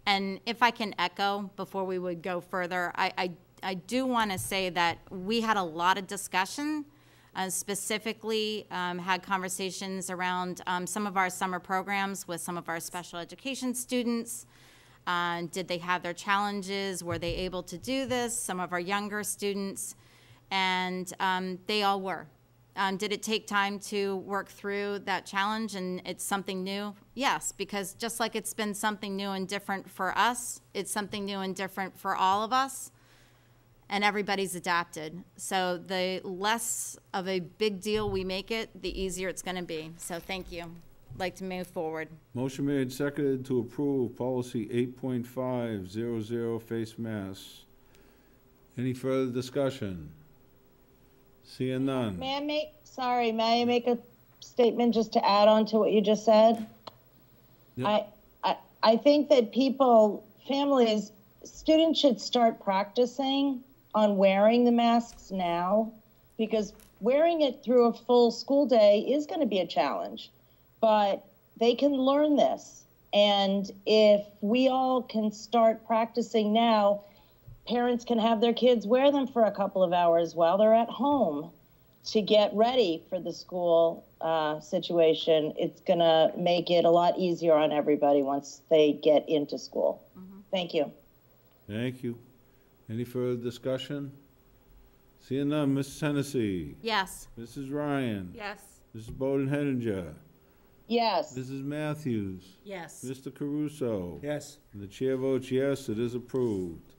And if I can echo before we would go further, I do want to say that we had a lot of discussion, specifically had conversations around some of our summer programs with some of our special education students. Did they have their challenges? Were they able to do this? Some of our younger students, and they all were. Did it take time to work through that challenge and it's something new? Yes, because just like it's been something new and different for us, it's something new and different for all of us, and everybody's adapted. So the less of a big deal we make it, the easier it's going to be. So thank you. I'd like to move forward. Motion made, seconded to approve policy 8.500, face masks. Any further discussion? Seeing none. May I make a statement just to add on to what you just said? Yep. I think that families, students should start practicing on wearing the masks now, because wearing it through a full school day is going to be a challenge, but they can learn this. And if we all can start practicing now, parents can have their kids wear them for a couple of hours while they're at home to get ready for the school situation. It's going to make it a lot easier on everybody once they get into school. Mm-hmm. Thank you. Thank you. Any further discussion? Seeing none, Mrs. Hennessy. Yes. Mrs. Ryan. Yes. Mrs. Bowden-Henninger. Yes. Mrs. Matthews. Yes. Mr. Caruso. Yes. And the chair votes yes, it is approved.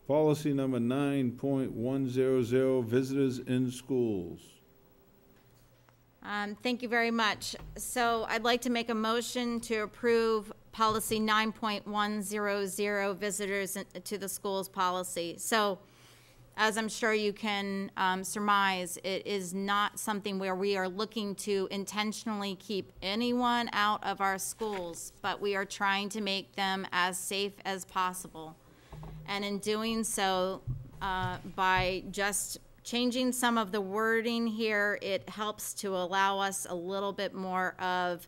Policy number 9.100, visitors in schools. Thank you very much. So I'd like to make a motion to approve policy 9.100, visitors to the schools policy. So as I'm sure you can surmise, it is not something where we are looking to intentionally keep anyone out of our schools, but we are trying to make them as safe as possible. And in doing so, by just changing some of the wording here, it helps to allow us a little bit more of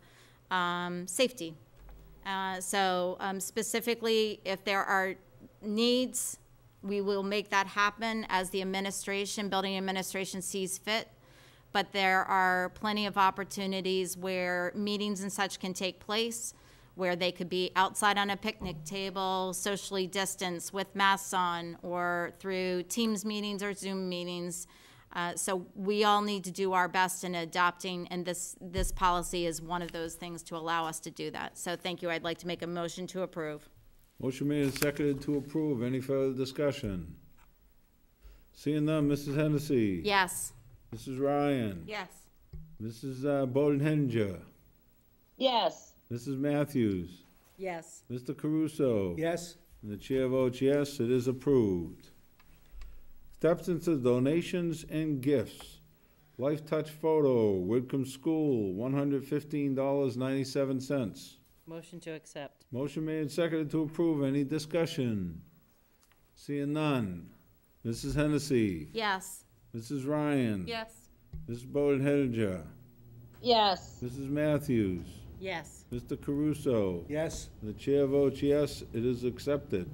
safety. Specifically, if there are needs, we will make that happen as the administration, building administration sees fit. But there are plenty of opportunities where meetings and such can take place, where they could be outside on a picnic table, socially distanced with masks on, or through Teams meetings or Zoom meetings. So we all need to do our best in adopting, and this policy is one of those things to allow us to do that. So thank you. I'd like to make a motion to approve. Motion made and seconded to approve. Any further discussion? Seeing none, Mrs. Hennessy. Yes. Mrs. Ryan. Yes. Mrs. Bowden-Henninger. Yes. Mrs. Matthews. Yes. Mr. Caruso. Yes. And the chair votes yes, it is approved. Acceptance of donations and gifts. Life Touch Photo, Whitcomb School, $115.97. Motion to accept. Motion made and seconded to approve. Any discussion? Seeing none. Mrs. Hennessy. Yes. Mrs. Ryan. Yes. Mrs. Bowden-Henninger. Yes. Mrs. Matthews. Yes. Mr. Caruso. Yes. The chair votes yes, it is accepted.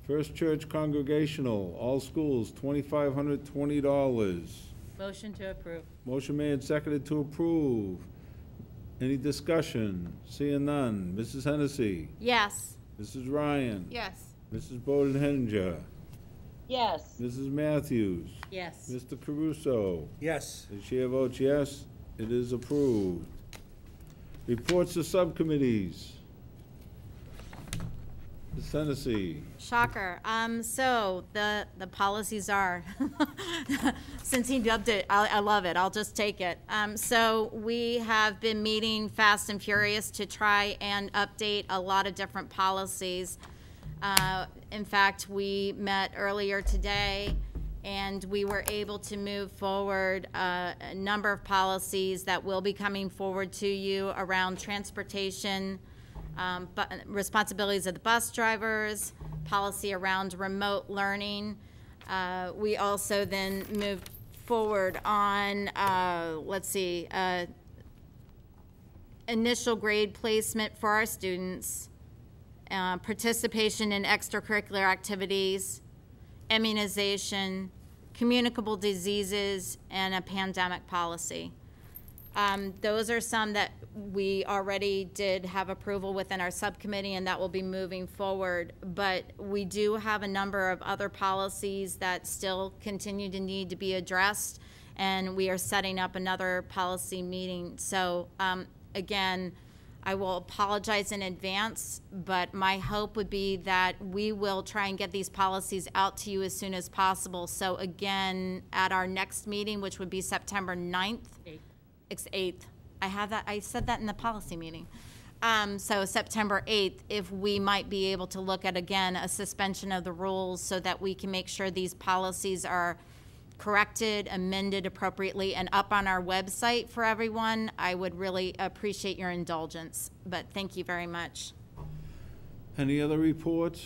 First Church Congregational, all schools, $2,520. Motion to approve. Motion made and seconded to approve. Any discussion? Seeing none. Mrs. Hennessy. Yes. Mrs. Ryan. Yes. Mrs. Bowden-Henninger. Yes. Mrs. Matthews. Yes. Mr. Caruso. Yes. The chair votes yes, it is approved. Reports to subcommittees. Ms. Hennessy. Shocker. So the policies are, since he dubbed it, I love it. I'll just take it. So we have been meeting fast and furious to try and update a lot of different policies. In fact, we met earlier today, and we were able to move forward a number of policies that will be coming forward to you around transportation, but responsibilities of the bus drivers, policy around remote learning. We also then moved forward on, initial grade placement for our students, participation in extracurricular activities, immunization, communicable diseases, and a pandemic policy. Those are some that we already did have approval within our subcommittee, and that will be moving forward. But we do have a number of other policies that still continue to need to be addressed, and we are setting up another policy meeting. So again, I will apologize in advance, but my hope would be that we will try and get these policies out to you as soon as possible. So again, at our next meeting, which would be September 9th, 8th. I said that in the policy meeting. So September 8th, if we might be able to look at, again, a suspension of the rules so that we can make sure these policies are corrected, amended appropriately, and up on our website for everyone, I would really appreciate your indulgence. But thank you very much. Any other reports?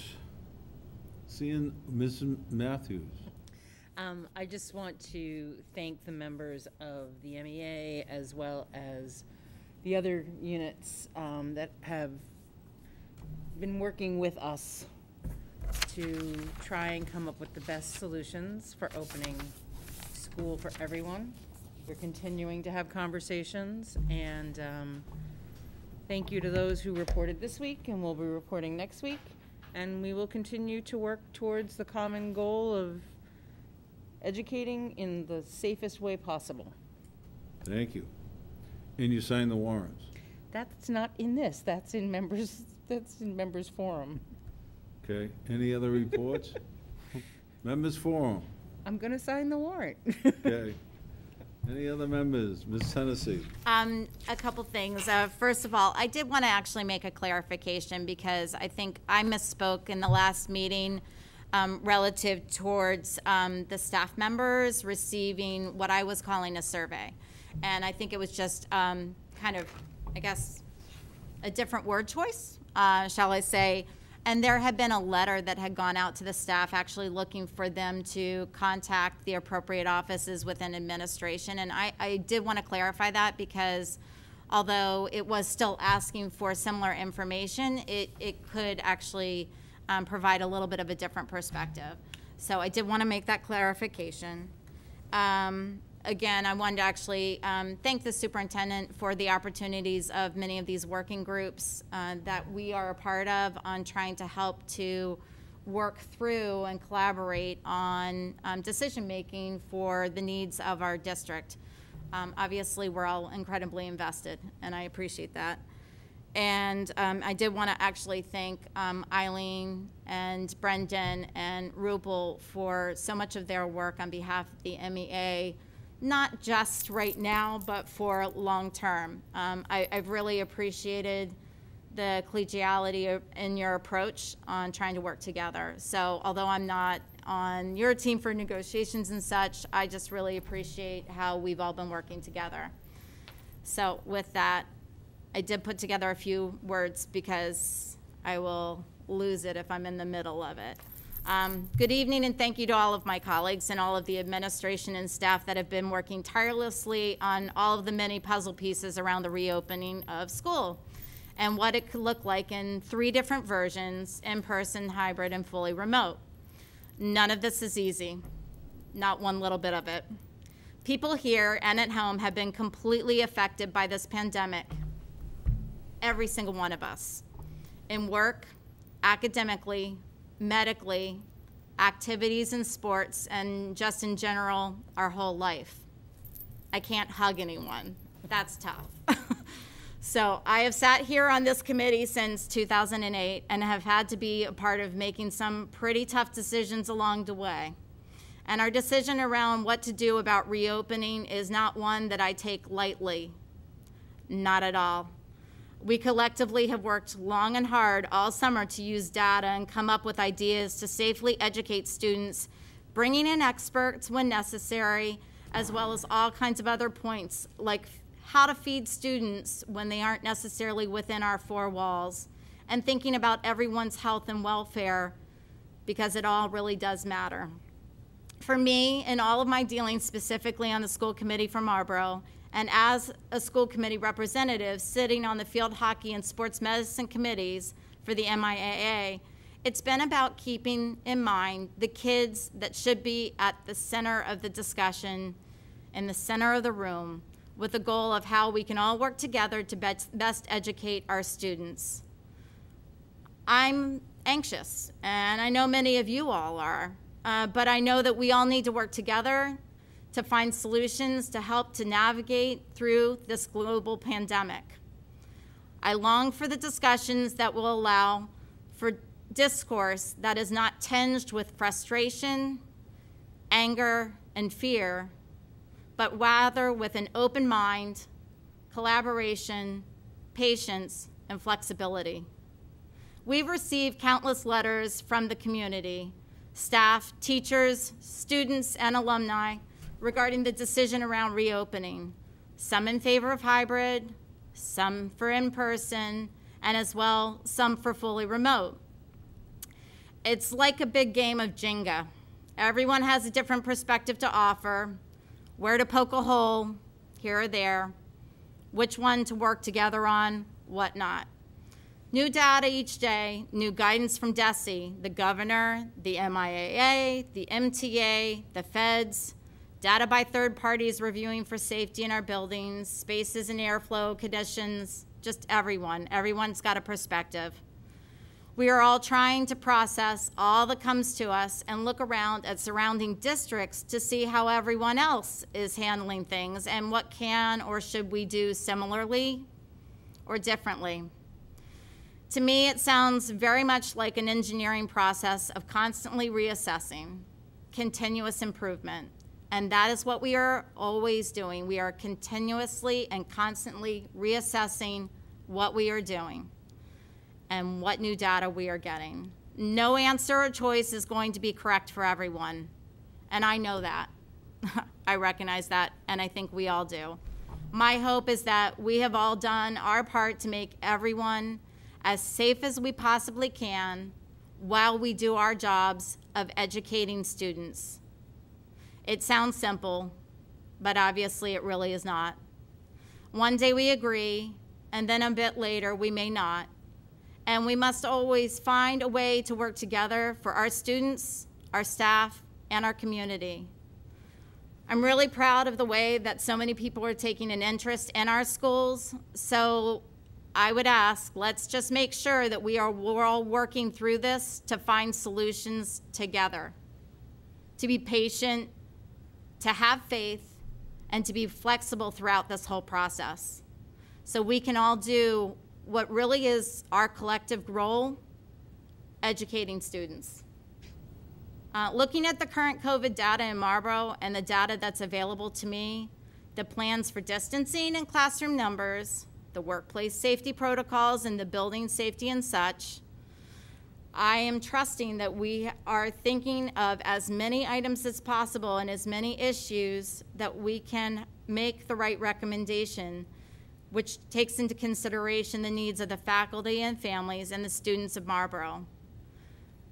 Seeing Mrs. Matthews. I just want to thank the members of the MEA as well as the other units that have been working with us to try and come up with the best solutions for opening school for everyone. We're continuing to have conversations, and thank you to those who reported this week and will be reporting next week. and we will continue to work towards the common goal of educating in the safest way possible. Thank you. And you signed the warrants. That's not in this. That's in members forum. Okay. Any other reports? Members forum. I'm going to sign the warrant. Okay. Any other members? Ms. Hennessy. A couple things. First of all, I did want to actually make a clarification because I think I misspoke in the last meeting relative towards the staff members receiving what I was calling a survey. And I think it was just kind of, I guess, a different word choice, shall I say. And there had been a letter that had gone out to the staff actually looking for them to contact the appropriate offices within administration. And I did want to clarify that because although it was still asking for similar information, it could actually provide a little bit of a different perspective. So I did want to make that clarification. Again, I wanted to actually thank the superintendent for the opportunities of many of these working groups that we are a part of on trying to help to work through and collaborate on decision-making for the needs of our district. Obviously, we're all incredibly invested, and I appreciate that. And I did want to actually thank Eileen and Brendan and Rupel for so much of their work on behalf of the MEA, not just right now, but for long term. I've really appreciated the collegiality in your approach on trying to work together. So although I'm not on your team for negotiations and such, I just really appreciate how we've all been working together. So with that, I did put together a few words because I will lose it if I'm in the middle of it. Good evening and thank you to all of my colleagues and all of the administration and staff that have been working tirelessly on all of the many puzzle pieces around the reopening of school and what it could look like in 3 different versions: in-person, hybrid, and fully remote. None of this is easy, not one little bit of it. People here and at home have been completely affected by this pandemic. Every single one of us, in work, academically, medically, activities and sports, and just in general, our whole life. I can't hug anyone. That's tough. So I have sat here on this committee since 2008 and have had to be a part of making some pretty tough decisions along the way. And our decision around what to do about reopening is not one that I take lightly. Not at all. We collectively have worked long and hard all summer to use data and come up with ideas to safely educate students, bringing in experts when necessary, as well as all kinds of other points, like how to feed students when they aren't necessarily within our 4 walls, and thinking about everyone's health and welfare, because it all really does matter. For me, in all of my dealings specifically on the school committee for Marlborough, and as a school committee representative sitting on the field hockey and sports medicine committees for the MIAA, it's been about keeping in mind the kids that should be at the center of the discussion, in the center of the room, with the goal of how we can all work together to best educate our students. I'm anxious, and I know many of you all are, but I know that we all need to work together to find solutions to help to navigate through this global pandemic. I long for the discussions that will allow for discourse that is not tinged with frustration, anger, and fear, but rather with an open mind, collaboration, patience, and flexibility. We've received countless letters from the community, staff, teachers, students, and alumni regarding the decision around reopening, some in favor of hybrid, some for in-person, and as well, some for fully remote. It's like a big game of Jenga. Everyone has a different perspective to offer, where to poke a hole, here or there, which one to work together on, what not. New data each day, new guidance from DESE, the governor, the MIAA, the MTA, the feds, data by third parties reviewing for safety in our buildings, spaces and airflow conditions, just everyone. Everyone's got a perspective. We are all trying to process all that comes to us and look around at surrounding districts to see how everyone else is handling things and what can or should we do similarly or differently. To me, it sounds very much like an engineering process of constantly reassessing, continuous improvement. And that is what we are always doing. We are continuously and constantly reassessing what we are doing and what new data we are getting. No answer or choice is going to be correct for everyone. And I know that. I recognize that, and I think we all do. My hope is that we have all done our part to make everyone as safe as we possibly can while we do our jobs of educating students. It sounds simple, but obviously it really is not. One day we agree, and then a bit later we may not. And we must always find a way to work together for our students, our staff, and our community. I'm really proud of the way that so many people are taking an interest in our schools. So I would ask, let's just make sure that we're all working through this to find solutions together, to be patient, to have faith, and to be flexible throughout this whole process, so we can all do what really is our collective role, educating students. Looking at the current COVID data in Marlborough and the data that's available to me, the plans for distancing and classroom numbers, the workplace safety protocols and the building safety and such, I am trusting that we are thinking of as many items as possible and as many issues that we can make the right recommendation, which takes into consideration the needs of the faculty and families and the students of Marlborough.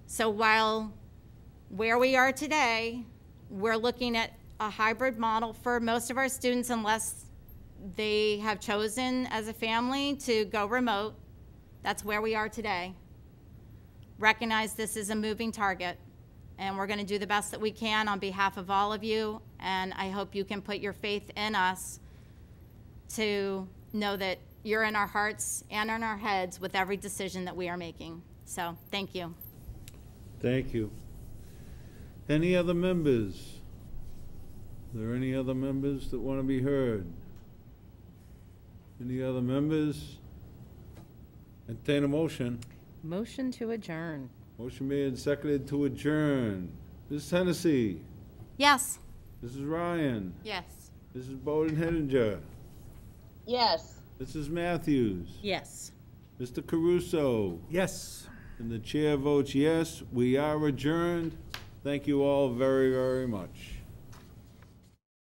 So while where we are today, we're looking at a hybrid model for most of our students unless they have chosen as a family to go remote. That's where we are today. Recognize this is a moving target, and we're gonna do the best that we can on behalf of all of you, and I hope you can put your faith in us to know that you're in our hearts and in our heads with every decision that we are making. So, thank you. Thank you. Any other members? Are there any other members that want to be heard? Any other members? Entertain a motion. Motion to adjourn. Motion made and seconded to adjourn. Mrs. Hennessy. Yes. Mrs. Ryan. Yes. Mrs. Bowden-Hettinger. Yes. Mrs. Matthews. Yes. Mr. Caruso. Yes. And the chair votes yes. We are adjourned. Thank you all very, very much.